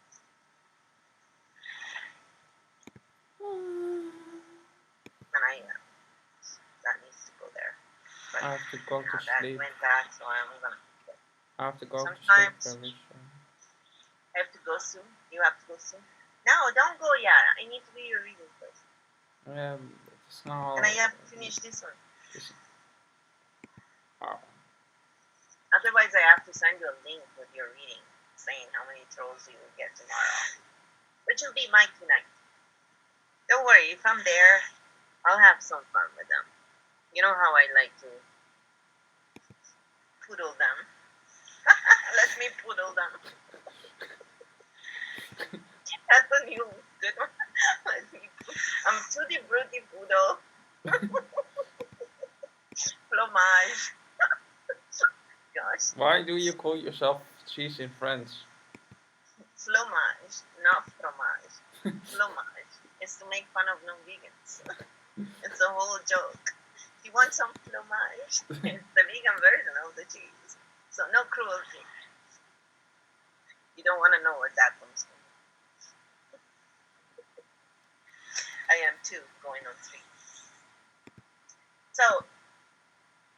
And that needs to go there. But I have to go to that sleep. went back, so I'm gonna. I have to go to sleep Sometimes very soon. I have to go soon. You have to go soon. No, don't go yet. I need to do your reading first. It's now. And I have to finish this one. It's, oh, Otherwise, I have to send you a link with your reading saying how many trolls you will get tomorrow. Which will be mine tonight. Don't worry, if I'm there, I'll have some fun with them. You know how I like to poodle them. Let me poodle them. That's a new good one. I'm Tutti Frutti Poodle. Fromage. Gosh. why do you call yourself cheese in French? Fromage, not fromage. Fromage is to make fun of non-vegans. It's a whole joke. You want some fromage? It's the vegan version of the cheese. So no cruelty. You don't want to know where that comes from. I am 2 going on 3. So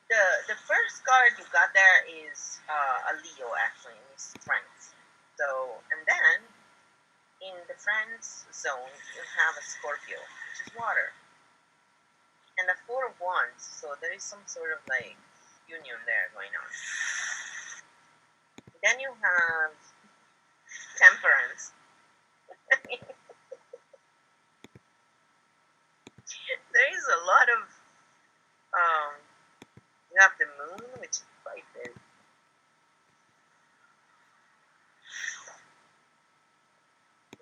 the first card you got there is a Leo actually in his friends. So and then in the friends zone you have a Scorpio, which is water. And the 4 of Wands, so there is some sort of like union there going on. Then you have Temperance. There is a lot of you have the Moon, which is quite big.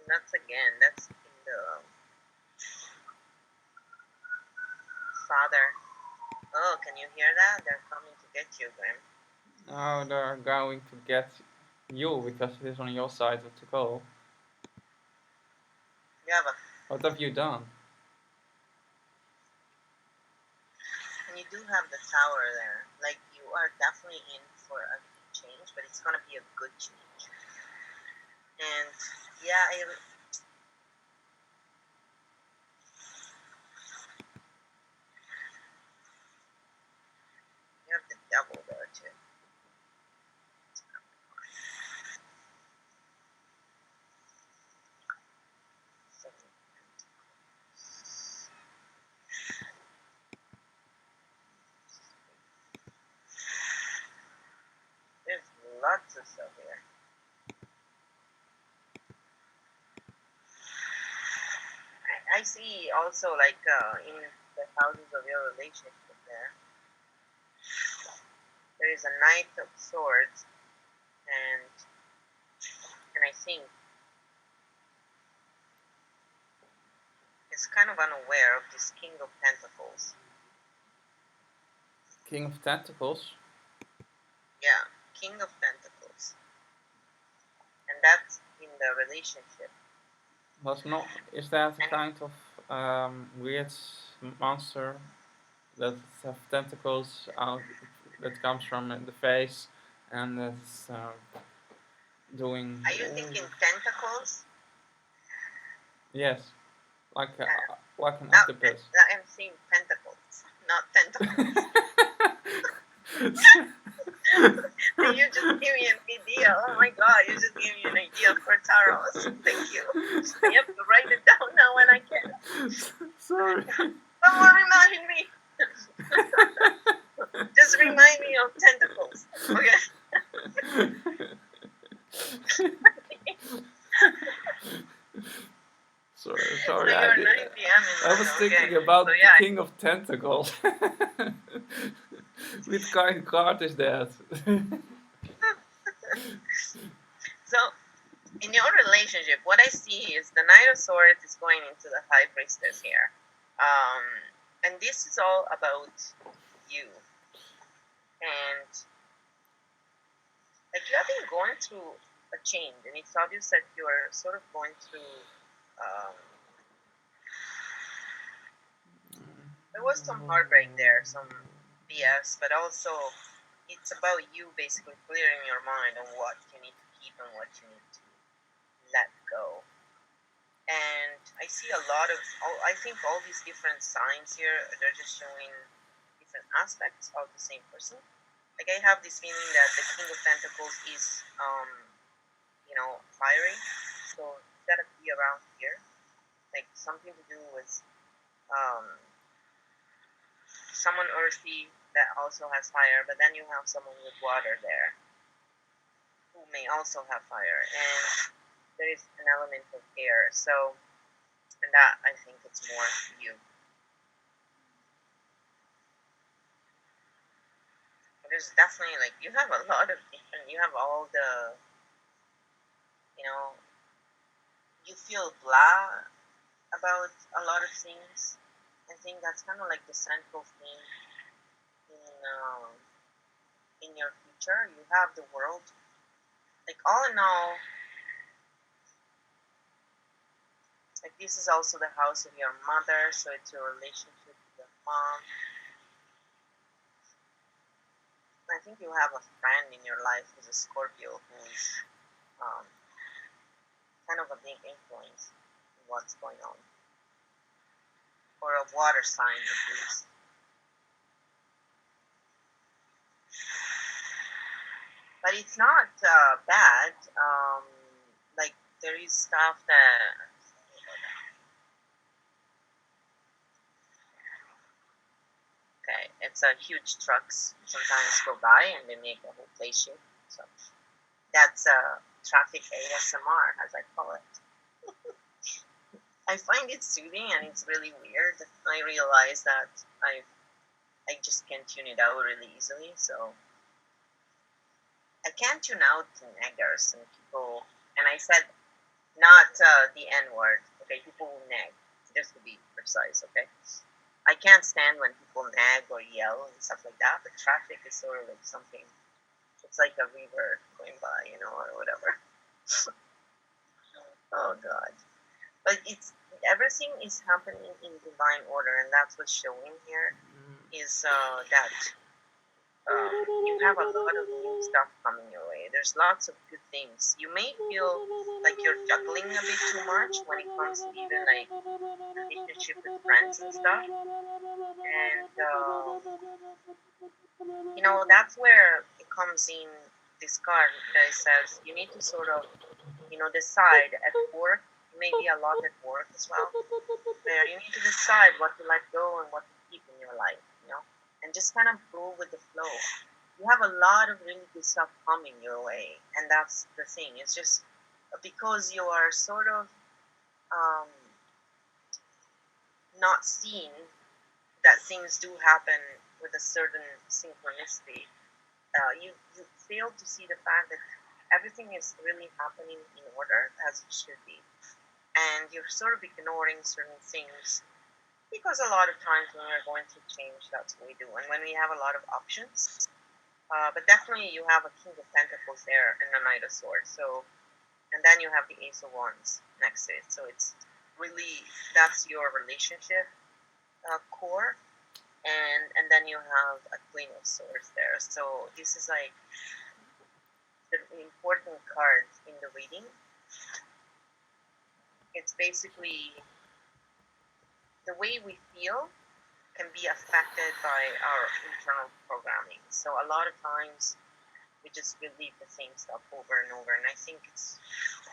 That's in the Father. Oh, can you hear that? They're coming to get you, Grim. Oh, they're going to get you because it is on your side of the goal. You have What have you done? and you do have the Tower there. Like you are definitely in for a change, but it's gonna be a good change. And yeah, you have the Devil there too. There's lots of stuff here. I see also like in the houses of your relationship there is a Knight of Swords, and I think is kind of unaware of this King of Pentacles. King of Tentacles? Yeah, King of Pentacles. And that's in the relationship. Is that a kind of weird monster that have tentacles out that comes from the face and that's doing? Are you thinking tentacles? Yes, like like an No, octopus. I'm seeing pentacles, not tentacles. You just gave me an idea. Oh my god, you just gave me an idea for tarots. Thank you. I have to write it down now when I can. Sorry. Someone remind me. Just remind me of tentacles. Okay. Sorry, So you're 9 p.m. I was thinking about so, yeah. the King of Tentacles. What kind of card is that? So, in your relationship, what I see is the Knight of Swords is going into the High Priestess here. And this is all about you. And, like, you have been going through a change, and it's obvious that you're sort of going through. There was some heartbreak there, some BS, but also it's about you basically clearing your mind on what you need to keep and what you need to let go. And I see a lot of, I think all these different signs here, they're just showing different aspects of the same person. Like I have this feeling that the King of Pentacles is fiery. So it's gotta be around here, like something to do with um, someone earthy that also has fire, but then you have someone with water there who may also have fire, and there is an element of air. So, and that I think it's more you. There's definitely like you have a lot of different. You have all the you know you feel blah about a lot of things. I think that's kind of like the central theme in your future. You have the world. Like all in all, like this is also the house of your mother, so it's your relationship with your mom. I think you have a friend in your life who's a Scorpio who's um, kind of a big influence in what's going on, or a water sign at least. But it's not bad. Like there is stuff that okay, it's a huge trucks sometimes go by and they make the whole place shake. So that's traffic ASMR, as I call it. I find it soothing and it's really weird. I realize that I just can't tune it out really easily. So I can't tune out naggers and people. And I said not the N word. Okay, people who nag, just to be precise. Okay, I can't stand when people nag or yell and stuff like that. But traffic is sort of like something. It's like a river going by, or whatever. Oh God! But it's everything is happening in divine order, and that's what's showing here. Is that you have a lot of new stuff coming your way. There's lots of good things. You may feel like you're juggling a bit too much when it comes to even like relationship with friends and stuff. And that's where it comes in this card that says you need to sort of decide at work. Maybe a lot at work as well. Where you need to decide what to let go and what to keep in your life. And just kind of go with the flow. You have a lot of really good stuff coming your way, and that's the thing. It's just because you are sort of um, not seeing that things do happen with a certain synchronicity. You fail to see the fact that everything is really happening in order as it should be, and you're sort of ignoring certain things because a lot of times when we're going through change, that's what we do, and when we have a lot of options. But definitely, you have a King of Pentacles there and a Knight of Swords. So, and then you have the Ace of Wands next to it. So it's really that's your relationship core, and then you have a Queen of Swords there. So this is like the important cards in the reading. It's basically the way we feel can be affected by our internal programming. So a lot of times we just believe the same stuff over and over. And I think this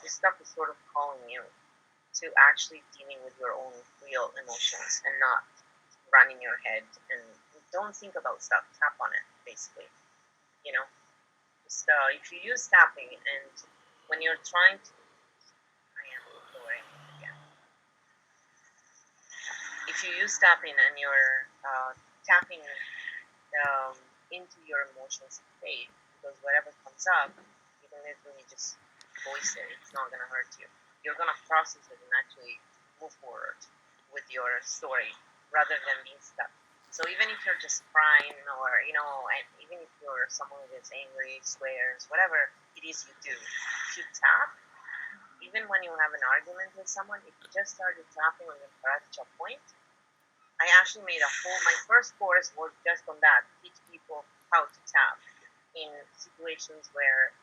stuff is sort of calling you to actually dealing with your own real emotions and not running your head and don't think about stuff. Tap on it, basically. You know, just if you use tapping and when you're trying to, I am lowering again. If you use tapping and you're tapping um, into your emotions state, because whatever comes up, you can literally just voice it. It's not gonna hurt you. You're gonna process it and actually move forward with your story rather than being stuck. So even if you're just crying, or and even if you're someone who gets angry, swears, whatever it is you do, if you tap, even when you have an argument with someone, if you just started tapping on your fragile point, I actually made my first course was just on that, teach people how to tap in situations where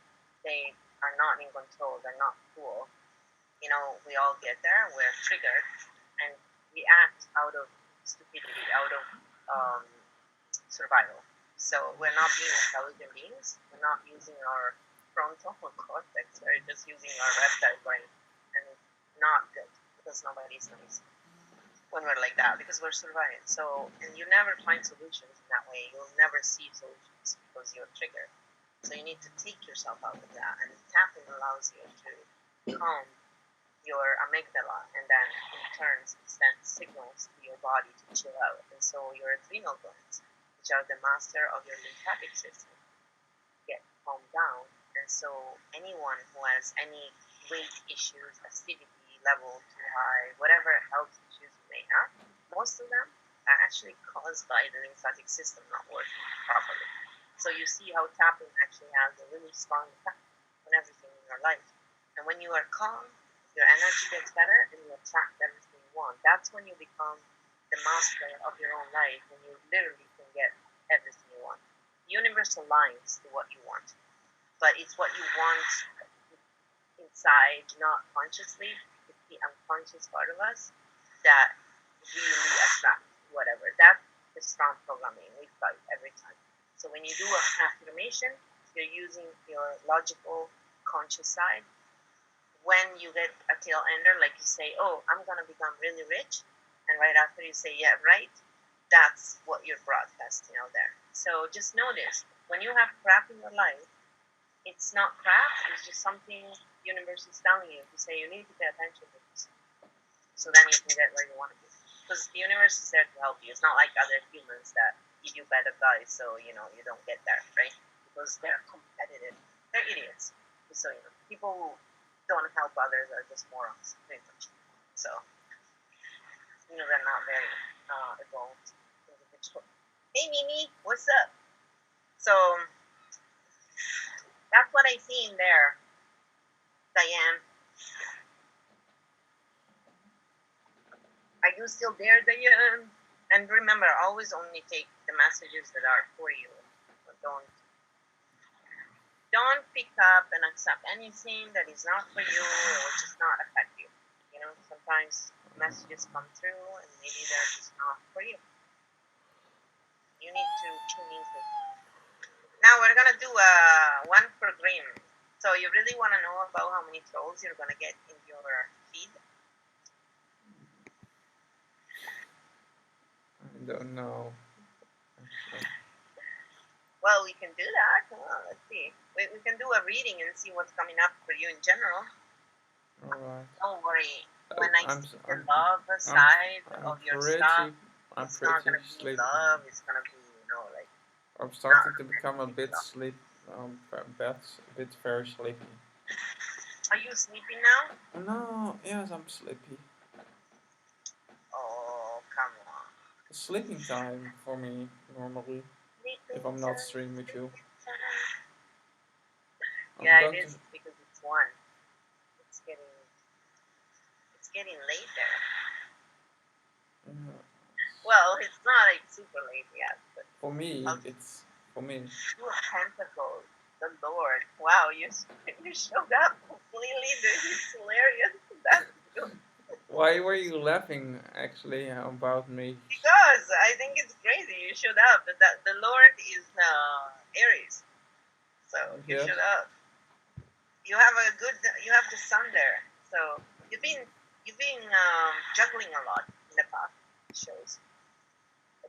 they are not in control, they're not cool. We all get there, we're triggered, and we act out of stupidity, out of survival. So we're not being intelligent beings, we're not using our frontal cortex. We're just using our reptile brain, and not good because nobody's nice when we're like that because we're surviving. So, and you never find solutions in that way. You'll never see solutions because you're triggered. So you need to take yourself out of that, and tapping allows you to calm your amygdala, and then in turn sends signals to your body to chill out. And so your adrenal glands, which are the master of your lymphatic system, get calmed down. And so anyone who has any weight issues, acidity level too high, whatever health issues you may have, most of them are actually caused by the lymphatic system not working properly. So you see how tapping actually has a really strong effect on everything in your life. And when you are calm, your energy gets better and you attract everything you want. That's when you become the master of your own life and you literally can get everything you want. The universe aligns to what you want, but it's what you want inside, not consciously. It's the unconscious part of us that really attracts whatever. That's the strong programming we fight every time. So when you do an affirmation, you're using your logical, conscious side. When you get a tail ender, like you say, oh, I'm going to become really rich, and right after you say, yeah, right, that's what you're broadcasting out there. So just notice, when you have crap in your life, it's not crap, it's just something universe is telling you to say you need to pay attention to this. So then you can get where you want to be. Because the universe is there to help you. It's not like other humans that give you bad advice so you don't get there, right? Because they're competitive. They're idiots. So people who don't help others are just morons, pretty much. So they're not very evolved individual. Hey Mimi, what's up? So that's what I see in there, Diane. Are you still there, Diane? And remember, always only take the messages that are for you. Don't pick up and accept anything that is not for you or just not affect you. Sometimes messages come through and maybe they're just not for you. You need to change it. Now we're gonna do one for Grimm. So you really want to know about how many trolls you're gonna get in your feed? I don't know. Actually. Well, we can do that. Let's see. We can do a reading and see what's coming up for you in general. Alright. Don't worry. When I see the love side of your stuff, it's not gonna be sleepy. love. It's gonna be, like. I'm starting to become a bit very sleepy. Are you sleepy now? No, yes, I'm sleepy. Oh, come on. Sleeping time for me normally. If I'm not streaming with you. Yeah, it is because it's 1. It's getting late there. Well, it's not like super late yet, but for me, it's for me. 2 of Pentacles, the Lord. Wow, you showed up completely. This is hilarious. That's good. Why were you laughing actually about me? Because I think it's crazy. You showed up. The Lord is Aries, so you showed up. You have the sun there, so you've been juggling a lot in the past shows,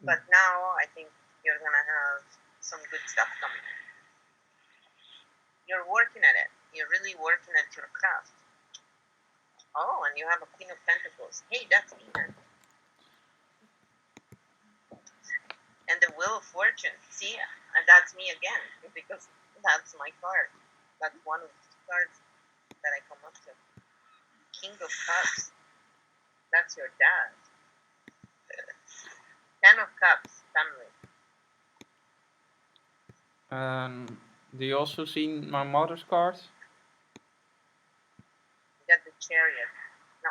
but now I think you're gonna have some good stuff coming. You're working at it. You're really working at your craft. Oh, and you have a Queen of Pentacles. Hey, that's me, man. And the Wheel of Fortune. See, that's me again because that's my card. That's one of the cards that I come up to. King of Cups. That's your dad. 10 of Cups, family. Do you also see my mother's card? You got the Chariot. No.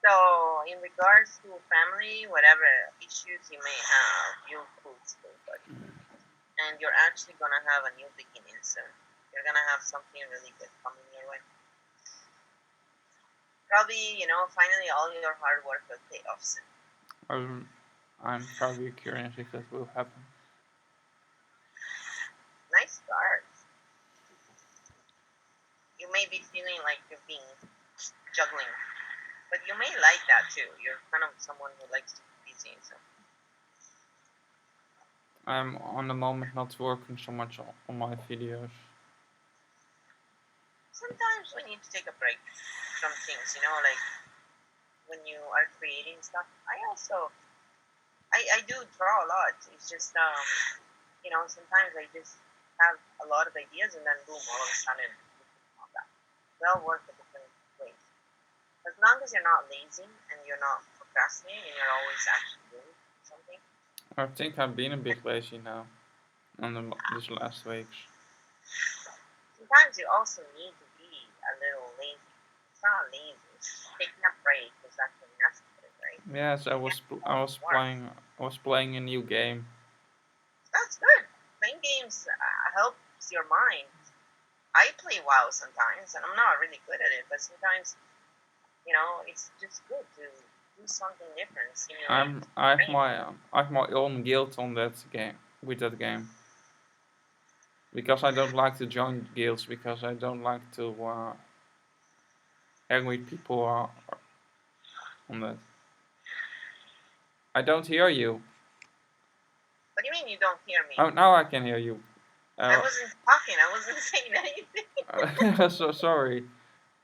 So, in regards to family, whatever issues you may have, you'll pull through, buddy. And you're actually going to have a new beginning soon. You're going to have something really good coming your way. Probably, finally all your hard work will pay off soon. I'm very curious if that will happen. may be feeling like you're being juggling, but you may like that too. You're kind of someone who likes to be busy. So I'm on the moment not working so much on my videos. sometimes we need to take a break from things. You know, like when you are creating stuff. I do draw a lot. It's just you know, sometimes I just have a lot of ideas and then boom, all of a sudden, all that. We all work a different ways. As long as you're not lazy and you're not procrastinating and you're always actually doing something. I think I've been a bit lazy now on these last weeks. Sometimes you also need to be a little lazy. It's not lazy. It's taking a break is actually necessary, right? Yes, To get more. I was playing a new game. That's good. Playing games helps your mind. I play WoW sometimes, and I'm not really good at it, but sometimes, you know, it's just good to do something different, stimulate brain. I have my own guild on that game with that game because I don't like to join guilds because I don't like to angry people on that. I don't hear you. What do you mean you don't hear me? Oh, now I can hear you. I wasn't talking. I wasn't saying anything. So sorry.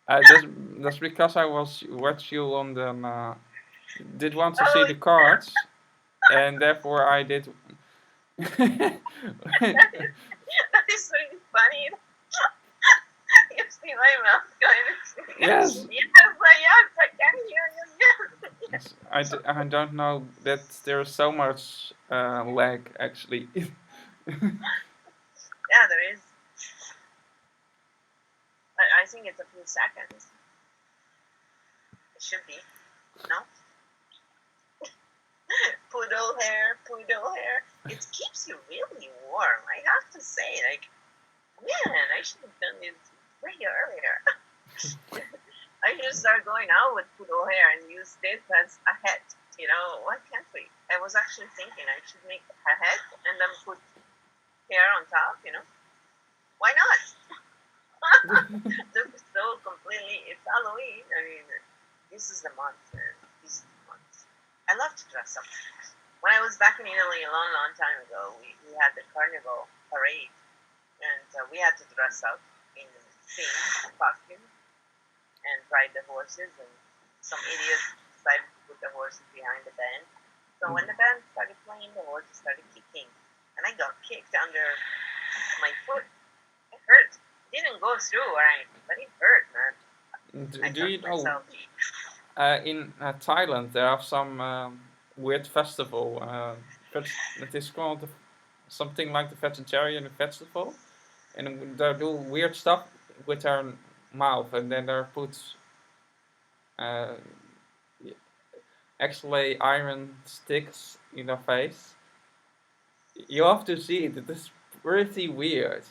That's because I was watch you on the did want to see Oh, the cards, and therefore I did. that is really funny. You see my mouth going. Yes. Yes, I can hear you. Yes. Yes, I don't know that there's so much lag actually. Yeah, there is. I think it's a few seconds. It should be. No? Poodle hair, poodle hair. It keeps you really warm. I have to say, like, man, I should have done this way earlier. I should start going out with poodle hair and use this as a hat. You know, why can't we? I was actually thinking I should make a hat and then put hair on top, you know? Why not? Look so completely. It's Halloween. I mean, this is the month, man. This is the month. I love to dress up. When I was back in Italy a long, long time ago, we had the carnival parade, and we had to dress up in the same costume and ride the horses. And some idiots decided to put the horses behind the band. So when the band started playing, the horses started kicking, and I got kicked under my foot. It hurt. It didn't go through or anything, but it hurt, man. I Do thought you to know myself, in Thailand there are some weird festival that is called something like the vegetarian festival, and they do weird stuff with their mouth, and then they put uh, actually iron sticks in their face. You have to see it. It is pretty weird.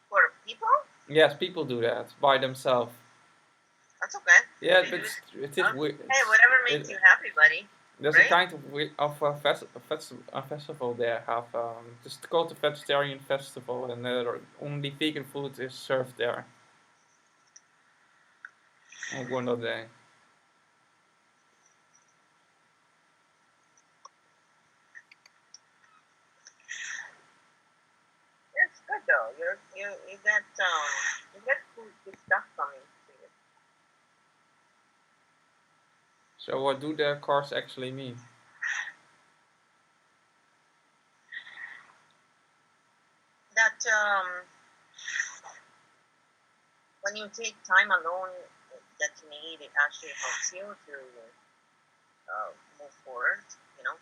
for people, Yes, people do that by themselves. that's okay. Yeah, They but do it. it is weird. Hey, whatever makes you happy, buddy. There's a Right? kind of a festival there. Have just called the vegetarian festival, and only vegan food is served there on one day. It's good though. You get good stuff coming to you. So what do the cars actually mean? That when you take time alone that you need, it actually helps you to move forward. You know,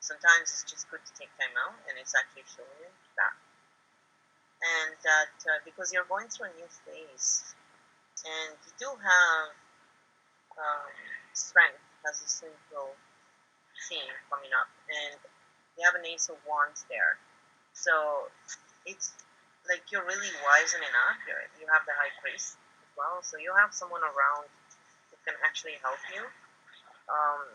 sometimes it's just good to take time out, and it's actually showing you that. And that because you're going through a new phase, and you do have um, strength as a central theme coming up, and you have an Ace of Wands there. So it's like you're really wise and enough. You have the High Priest as well, so you have someone around who can actually help you. Um,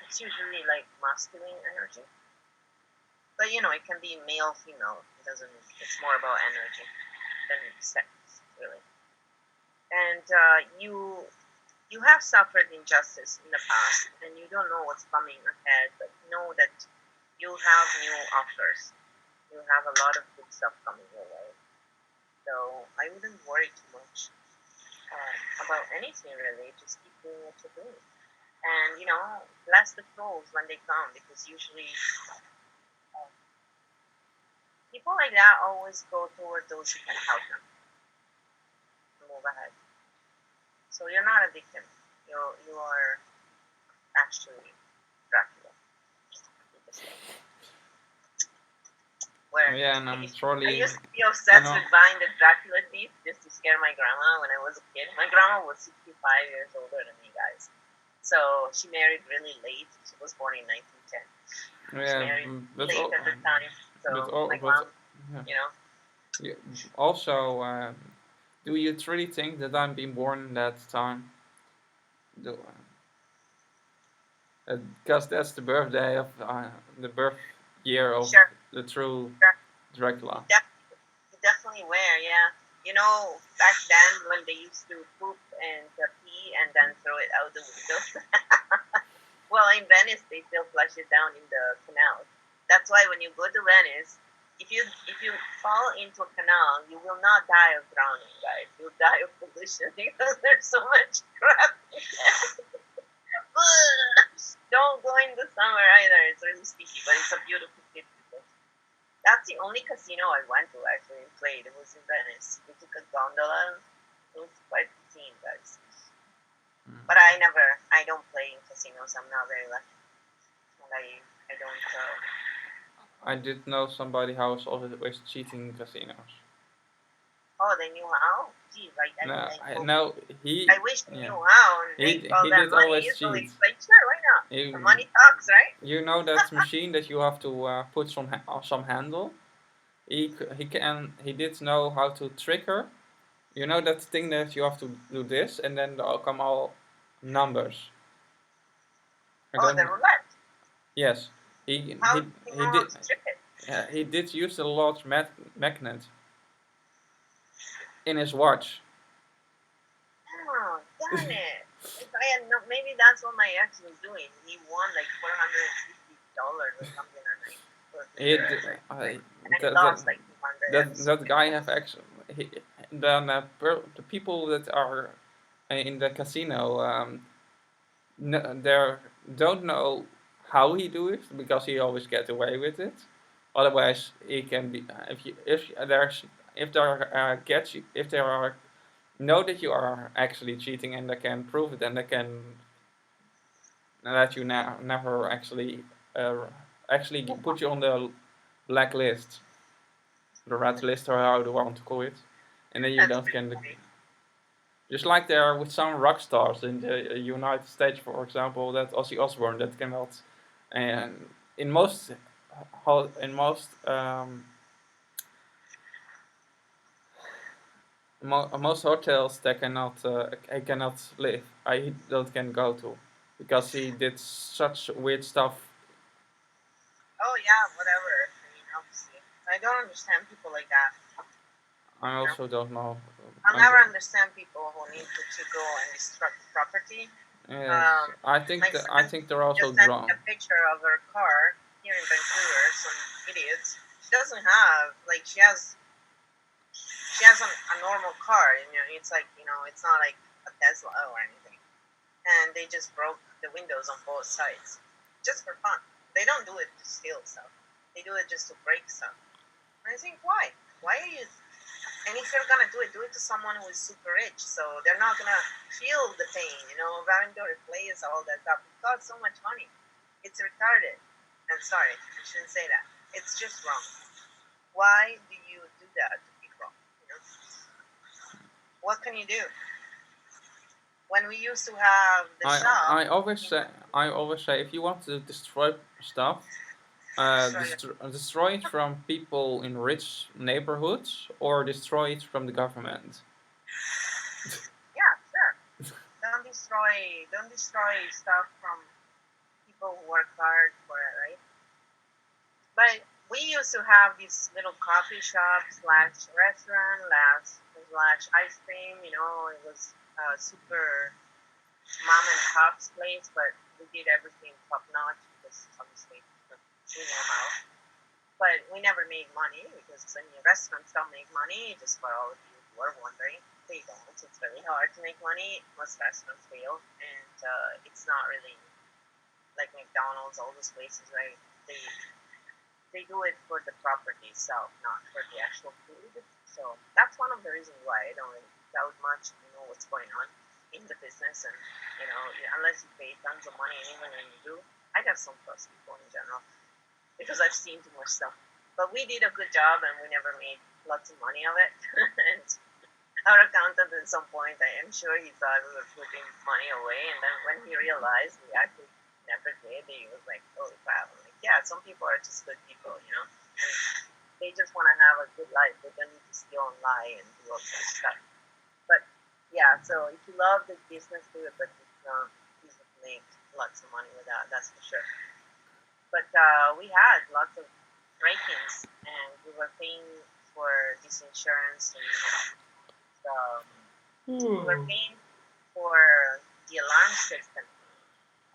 it's usually like masculine energy, but you know it can be male, female. It doesn't. It's more about energy than sex, really. and you have suffered injustice in the past, and you don't know what's coming ahead, but know that you have new offers. You have a lot of good stuff coming your way. So I wouldn't worry too much about anything really. Just keep doing what you're doing. And, bless the trolls when they come, because usually people like that always go toward those who can help them to move ahead. So you're not a victim. You are actually Dracula. Where Yeah, and I I'm used, I surely, used to be I obsessed know. with buying the Dracula teeth just to scare my grandma when I was a kid. My grandma was 65 years older than me, guys. So she married really late. She was born in 1910. She Yeah, married but late at the time. but So my but mom, yeah. you know, Yeah, also, do you truly think that I'm being born in that time? Do, because that's the birthday of the birth year of sure, the true sure. You, Dracula. def- you definitely wear, yeah. Back then when they used to poop and pee and then throw it out the window. Well, in Venice, they still flush it down in the canal. That's why when you go to Venice, if you fall into a canal, you will not die of drowning, guys. You'll die of pollution because there's so much crap. Don't go in the summer either. It's really sticky, but it's a beautiful city. That's the only casino I went to actually and played. It was in Venice. We took a gondola. It was quite a scene, guys. But I don't play in casinos. I'm not very lucky. And I don't. I did know somebody who was always cheating in casinos. Oh, they knew how. Geez, No, I I hope. no he I wish they yeah knew how and make all he that did money always easily. cheat. It's like, sure, why not? The You money talks, right? you know that machine that you have to put some handle. He did know how to trigger. You know that thing that you have to do this and then there come all numbers. I Oh, don't the know. roulette. Yes, How do you know how to trip it? he did use a large magnet in his watch. Oh, darn it. If I had no, maybe that's what my ex was doing. He won like $450 or something on it. It And then he that that lost like 200. I'm that stupid. guy have actually then the people that are in the casino they don't know how he do it because he always get away with it. Otherwise, he can be if there gets you if there are know that you are actually cheating and they can prove it and they can let you never uh, actually put you on the blacklist, the red list or how you want to call it, and then you That's don't pretty can funny. just like there are with some rock stars in the United States, for example, that Ozzy Osbourne that cannot, and in most in most hotels they cannot I cannot live. I don't can go to because he did such weird stuff. Oh, yeah, whatever. I mean, obviously. I don't understand people like that. I You know? also don't know. I'll I never don't, understand people who need to go and destruct property. yes, My I friend think they're also just sent me drunk. a picture of her car here in Vancouver. Some idiots. She doesn't have like she has a normal car. It's like it's not like a Tesla or anything. And they just broke the windows on both sides, just for fun. They don't do it to steal stuff. They do it just to break stuff. And I think why? Why are you? And if you're gonna do it to someone who is super rich, so they're not gonna feel the pain, of having to replace all that stuff. It costs so much money. It's retarded. I'm sorry, I shouldn't say that. It's just wrong. Why do you do that to people? You know, what can you do? When we used to have the shop, I always say if you want to destroy stuff, destroy the. destroy it from people in rich neighborhoods or destroy it from the government. Yeah, sure. Don't destroy stuff from people who work hard for it, right? But we used to have these little coffee shop slash restaurant slash ice cream. It was super mom and pop's place, but we did everything top notch because obviously we know how. But we never made money because restaurants don't make money. Just for all of you who are wondering, they don't. It's very hard to make money. Most restaurants fail, and it's not really like McDonald's, all those places, right? They do it for the property itself, not for the actual food. So that's one of the reasons why I don't really doubt much. Know what's going on in the business, and unless you pay tons of money, and even when you do, I just don't trust people in general because I've seen too much stuff. But we did a good job, and we never made lots of money of it. And our accountant, at some point, I am sure he thought we were putting money away, and then when he realized we actually never did, he was like, "Holy crap!" I'm like, "Yeah, some people are just good people, and they just want to have a good life. They don't need to steal and lie and do all kind of stuff." But yeah, so if you love the business, do it, but you don't make lots of money with that. That's for sure. But we had lots of break-ins, and we were paying for this insurance, and we were paying for the alarm system,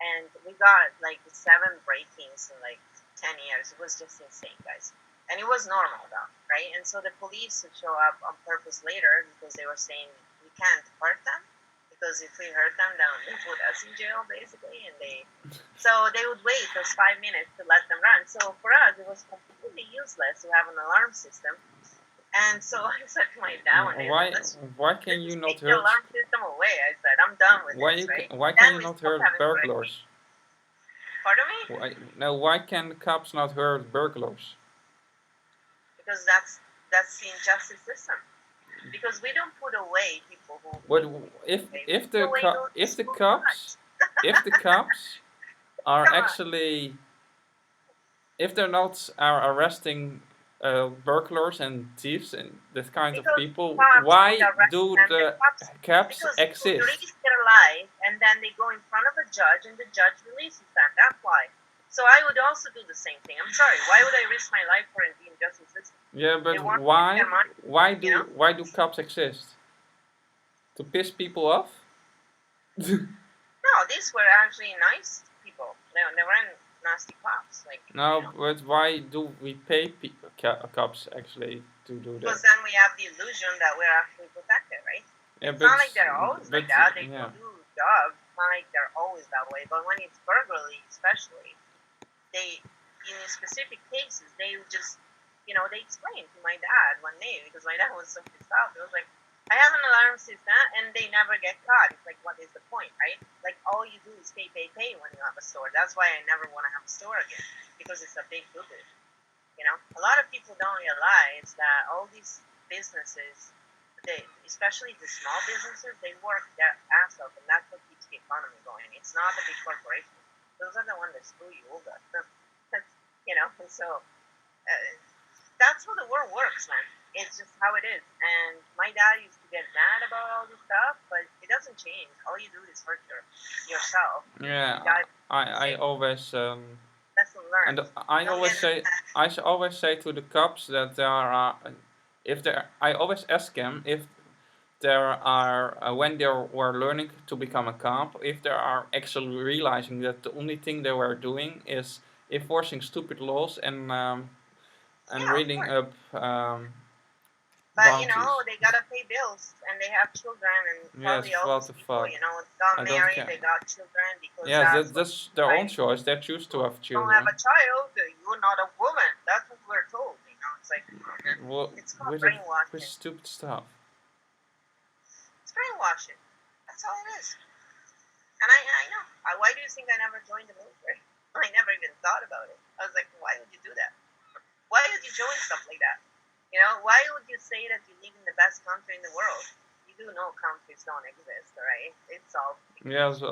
and we got like 7 break-ins in like 10 years. It was just insane, guys. And it was normal though, right? And so the police would show up on purpose later because they were saying we can't hurt them because if we hurt them, then they put us in jail basically. And so they would wait those 5 minutes to let them run. So for us, it was completely useless to have an alarm system. And so I said to my dad one day, why can let's you just not take the hurt? alarm system away. I said, I'm done with this, right? Why can Then you we not stopped hurt having break-ins. burglars? Pardon me? Why can the cops not hurt burglars? Because that's the injustice system. Because we don't put away people who But if the cops if the cops are come on. actually, if they're not are arresting burglars and thieves and that kind of Because people, cops would why arrest do them, the the cops cops because they would exist? risk their life and then they go in front of a judge and the judge releases them. That's why. So I would also do the same thing. I'm sorry. Why would I risk my life for the injustice system? Yeah, They but want to get their money, you know? why do cops exist? To piss people off? No, these were actually nice people. They weren't nasty cops. No, but why do we pay cops actually to do that? Because then we have the illusion that we're actually protected, right? Yeah, It's not like they're always like that. They yeah. do jobs. It's not like they're always that way. But when it's burglary, especially, in specific cases, they just, they explained to my dad one day because my dad was so pissed off. It was like, I have an alarm system and they never get caught. It's like, what is the point, right? Like, all you do is pay when you have a store. That's why I never want to have a store again because it's a big boo-boo. A lot of people don't realize that all these businesses, especially the small businesses, they work their ass off, and that's what keeps the economy going. It's not the big corporations; those are the ones that screw you over. And so that's how the world works, man. It's just how it is. And my dad used to get mad about all this stuff, but it doesn't change. All you do is hurt yourself. Yeah, I always lesson learned. and I Don't always get say always say to the cops that there are if there I always ask them if there are when they were learning to become a cop, if they are actually realizing that the only thing they were doing is enforcing stupid laws and yeah, of reading course. up But bounties. they gotta pay bills and they have children and Yes, probably all what these the people, fuck. got I don't married, care. they got children because Yes, that's what that's their own society. choice. They choose to have Don't have children. a child, you're not a woman. That's what we're told. It's like Well, it's called with brainwashing. stupid stuff. It's brainwashing. That's all it is. And I know. Why do you think I never joined the military? I never even thought about it. I was like, why would you do that? Why would you join stuff like that? Why would you say that you live in the best country in the world? You do know countries don't exist, right? It's all. Yes,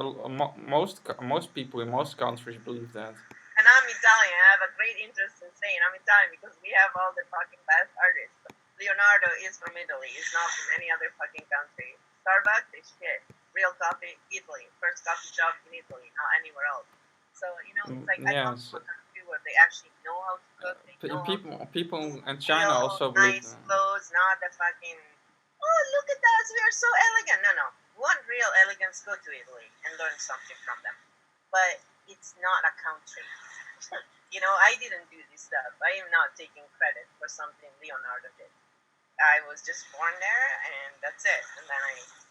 most people in most countries believe that. And I'm Italian. I have a great interest in saying I'm Italian because we have all the fucking best artists. Leonardo is from Italy. He's not from any other fucking country. Starbucks is shit. Real coffee, Italy. First coffee shop in Italy, not anywhere else. So, it's like I come Yes, from a country where they actually know how to cook. They know how to people in China feel also believe nice that. clothes, not the fucking, oh, look at us, we are so elegant. No, no. Want real elegance, go to Italy and learn something from them. But it's not a country. I didn't do this stuff. I am not taking credit for something Leonardo did. I was just born there, and that's it. And then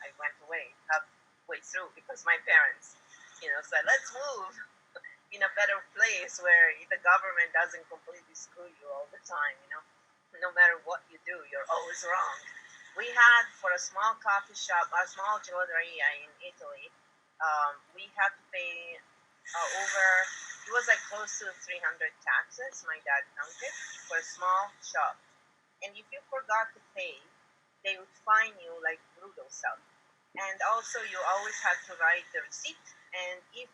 I went away halfway through because my parents, said, let's move in a better place where the government doesn't completely screw you all the time. No matter what you do, you're always wrong. We had, for a small coffee shop, a small gelateria in Italy, we had to pay over, it was like close to 300 taxes, my dad counted, for a small shop. And if you forgot to pay, they would fine you like brutal stuff. And also, you always had to write the receipt. And if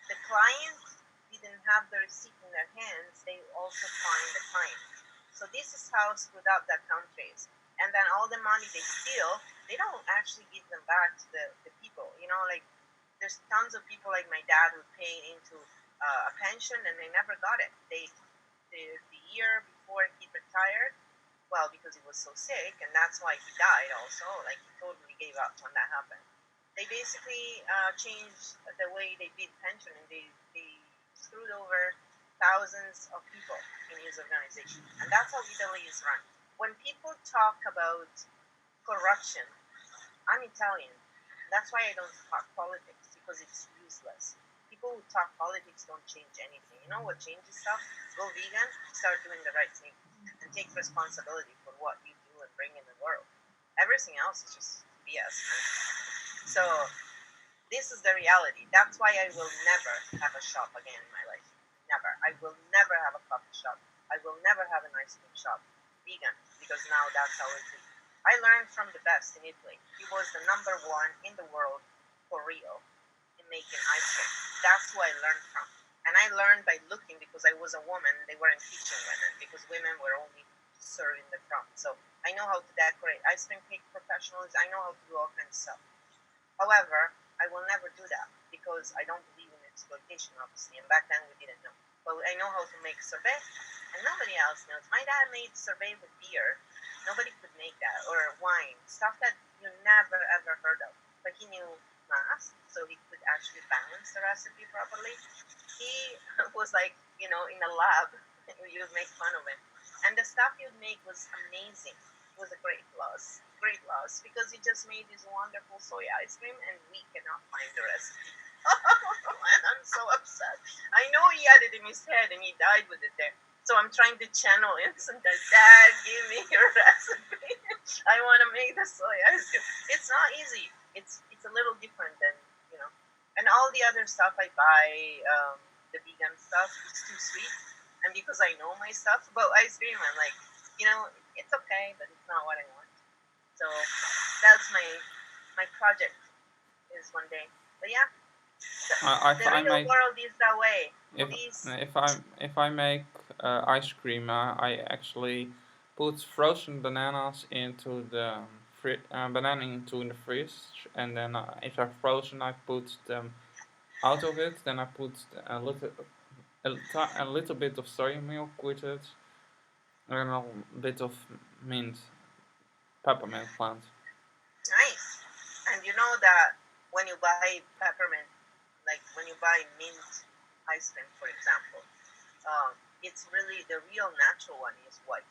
the client didn't have the receipt in their hands, they also fine the client. So this is how screwed up that country is. And then all the money they steal, they don't actually give them back to the people. Like there's tons of people like my dad who paid into a pension and they never got it. The year before he retired, well, because he was so sick, and that's why he died also. Like, he totally gave up when that happened. They basically changed the way they did pension, and they screwed over thousands of people in his organization. And that's how Italy is run. When people talk about corruption, I'm Italian. That's why I don't talk politics, because it's useless. People who talk politics don't change anything. You know what changes stuff? Go vegan, start doing the right thing, and take responsibility for what you do and bring in the world. Everything else is just BS. So this is the reality. That's why I will never have a shop again in my life. Never. I will never have a coffee shop. I will never have an ice cream shop. Vegan, because now that's how it is. I learned from the best in Italy. He was the number one in the world for real in making ice cream. That's who I learned from. And I learned by looking because I was a woman. They weren't teaching women because women were only serving the front. So I know how to decorate ice cream cake professionals. I know how to do all kinds of stuff. However, I will never do that because I don't believe in exploitation, obviously. And back then we didn't know. But I know how to make sorbet, and nobody else knows. My dad made sorbet with beer. Nobody could make that. Or wine. Stuff that you never ever heard of. But he knew math, so he could actually balance the recipe properly. He was like, in a lab. You'd make fun of him. And the stuff you'd make was amazing. It was a great loss. Great loss. Because he just made this wonderful soy ice cream and we cannot find the recipe. And I'm so upset. I know he had it in his head and he died with it there. So I'm trying to channel it. And Dad, give me your recipe. I want to make the soy ice cream. It's not easy. It's a little different than, and all the other stuff I buy, the vegan stuff, is too sweet. And because I know my stuff about ice cream, I'm like, it's okay, but it's not what I want. So that's my project is one day. But yeah, the I real make world is that way. if Please. if I make ice cream, I actually put frozen bananas into the banana into the fridge, and then if they're frozen, I put them out of it. Then I put a little bit of soy milk with it, and a bit of mint, peppermint plant. Nice. And you know that when you buy peppermint, like when you buy mint ice cream, for example, it's really the real natural one is white.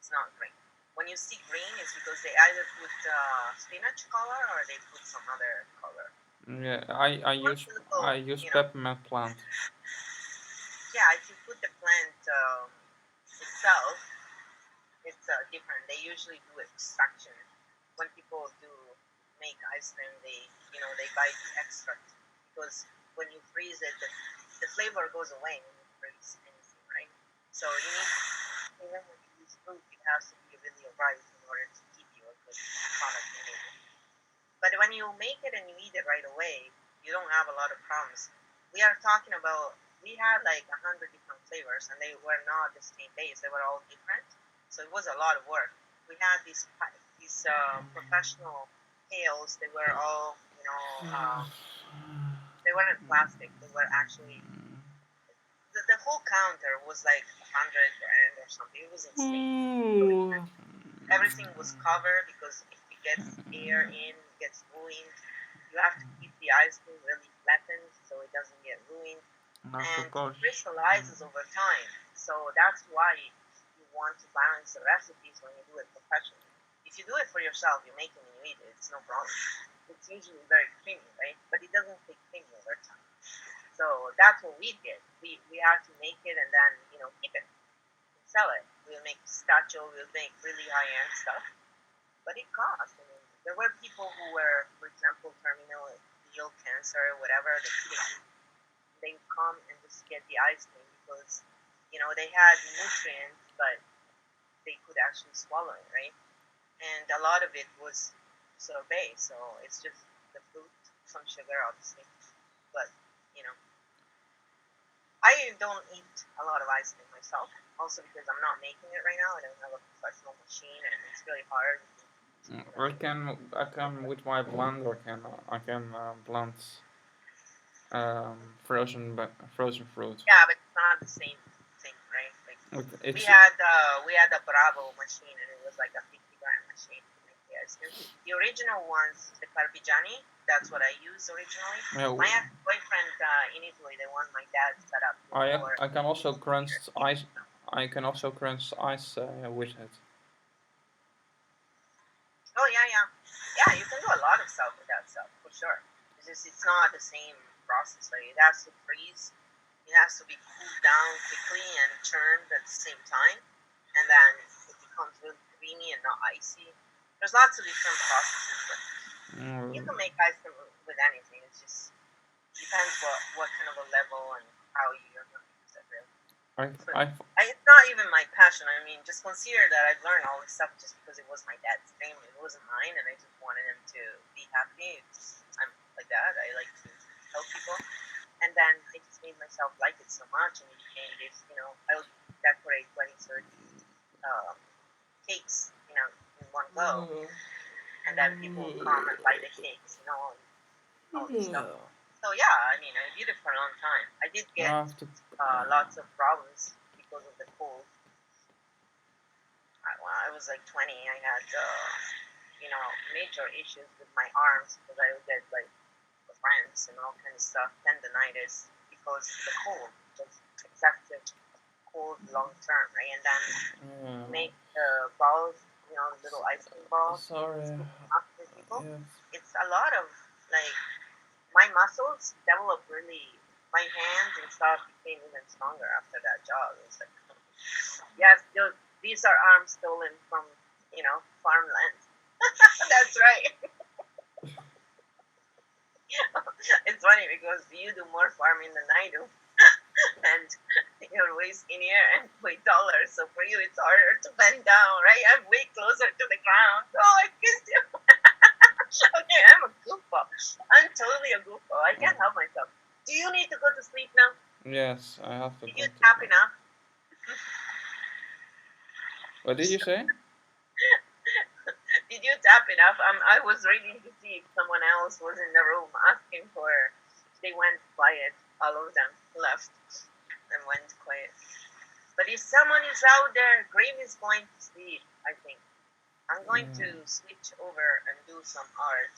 It's not green. When you see green, it's because they either put spinach color or they put some other color. Yeah, Once in the boat, I use peppermint plant. yeah, if you put the plant itself, it's different. They usually do extraction. When people do make ice cream, they buy the extract because when you freeze it, the flavor goes away when you freeze anything, right? So you need, even when you use fruit, it has to be really right in order to give you a good product. But when you make it and you eat it right away, you don't have a lot of problems. We are talking about, we had like 100 different flavors and they were not the same base. They were all different. So it was a lot of work. We had these professional pails. They were all, they weren't plastic. They were actually, the whole counter was like 100 grand or something. It was insane. So Ooh. everything was covered because gets air in, gets ruined. You have to keep the ice cream really flattened so it doesn't get ruined, I and it suppose. crystallizes over time. So that's why you want to balance the recipes when you do it professionally. If you do it for yourself, you make it and you eat it, it's no problem. It's usually very creamy, right? But it doesn't stay creamy over time. So that's what we did. We had to make it and then, keep it and sell it. We'll make pistachio, we'll make really high end stuff. But it costs. I mean, there were people who were, for example, terminal ill cancer or whatever, they come and just get the ice cream because, they had nutrients, but they could actually swallow it, right? And a lot of it was sorbet, so it's just the fruit, some sugar, obviously. But, you know, I don't eat a lot of ice cream myself, also because I'm not making it right now. I don't have a professional machine, and it's really hard. I can with my blender I can blend frozen fruit. Yeah, but it's not the same thing, right? Like we It's had we had a Bravo machine, and it was like a 50 grand machine to make the ice cream. The original ones, the Carpigiani, that's what I used originally. yeah, My ex-boyfriend in Italy, the one my dad set up for I can also crunch years, he ice. didn't know. I can also crunch ice with it. Oh yeah, yeah, yeah. You can do a lot of stuff with that stuff for sure. It's not the same process. Like it has to freeze. It has to be cooled down quickly and churned at the same time, and then it becomes really creamy and not icy. There's lots of different processes, but you Mm, can make ice cream with anything. It just depends what kind of a level and how you're going to use it. Really. I But I it's not even my passion. I mean, just consider that I've learned all this stuff just because it was my dad's dream. It wasn't mine, and I just wanted him to be happy. I'm like that. I like to help people. And then I just made myself like it so much, and it became this, I would decorate 20, 30 um, cakes, in one go. And then people would come and buy the cakes, all this stuff. So yeah, I mean, I did it for a long time. I did get have to. lots of problems because of the cold. When I was like 20, I had, major issues with my arms because I would get like cramps and all kind of stuff, tendonitis because of the cold, just excessive cold long term, right? And then make the balls, the little ice cream balls, Sorry. scoop them up for people. Yes. It's a lot of like my muscles developed really. My hands and stuff became even stronger after that job. It was like, yes, these are arms stolen from, farmland. That's right. It's funny because you do more farming than I do, and you're way skinnier and way taller. So for you, it's harder to bend down, right? I'm way closer to the ground. Oh, I kissed you. Okay, I'm a goofball. I'm totally a goofball. I can't help myself. Do you need to go to sleep now? Yes, I have to Did go you to tap sleep. enough? What did you say? Did you tap enough? I was reading to see if someone else was in the room asking for. They went quiet. All of them left and went quiet. But if someone is out there, Graham is going to sleep. I think I'm going to switch over and do some art.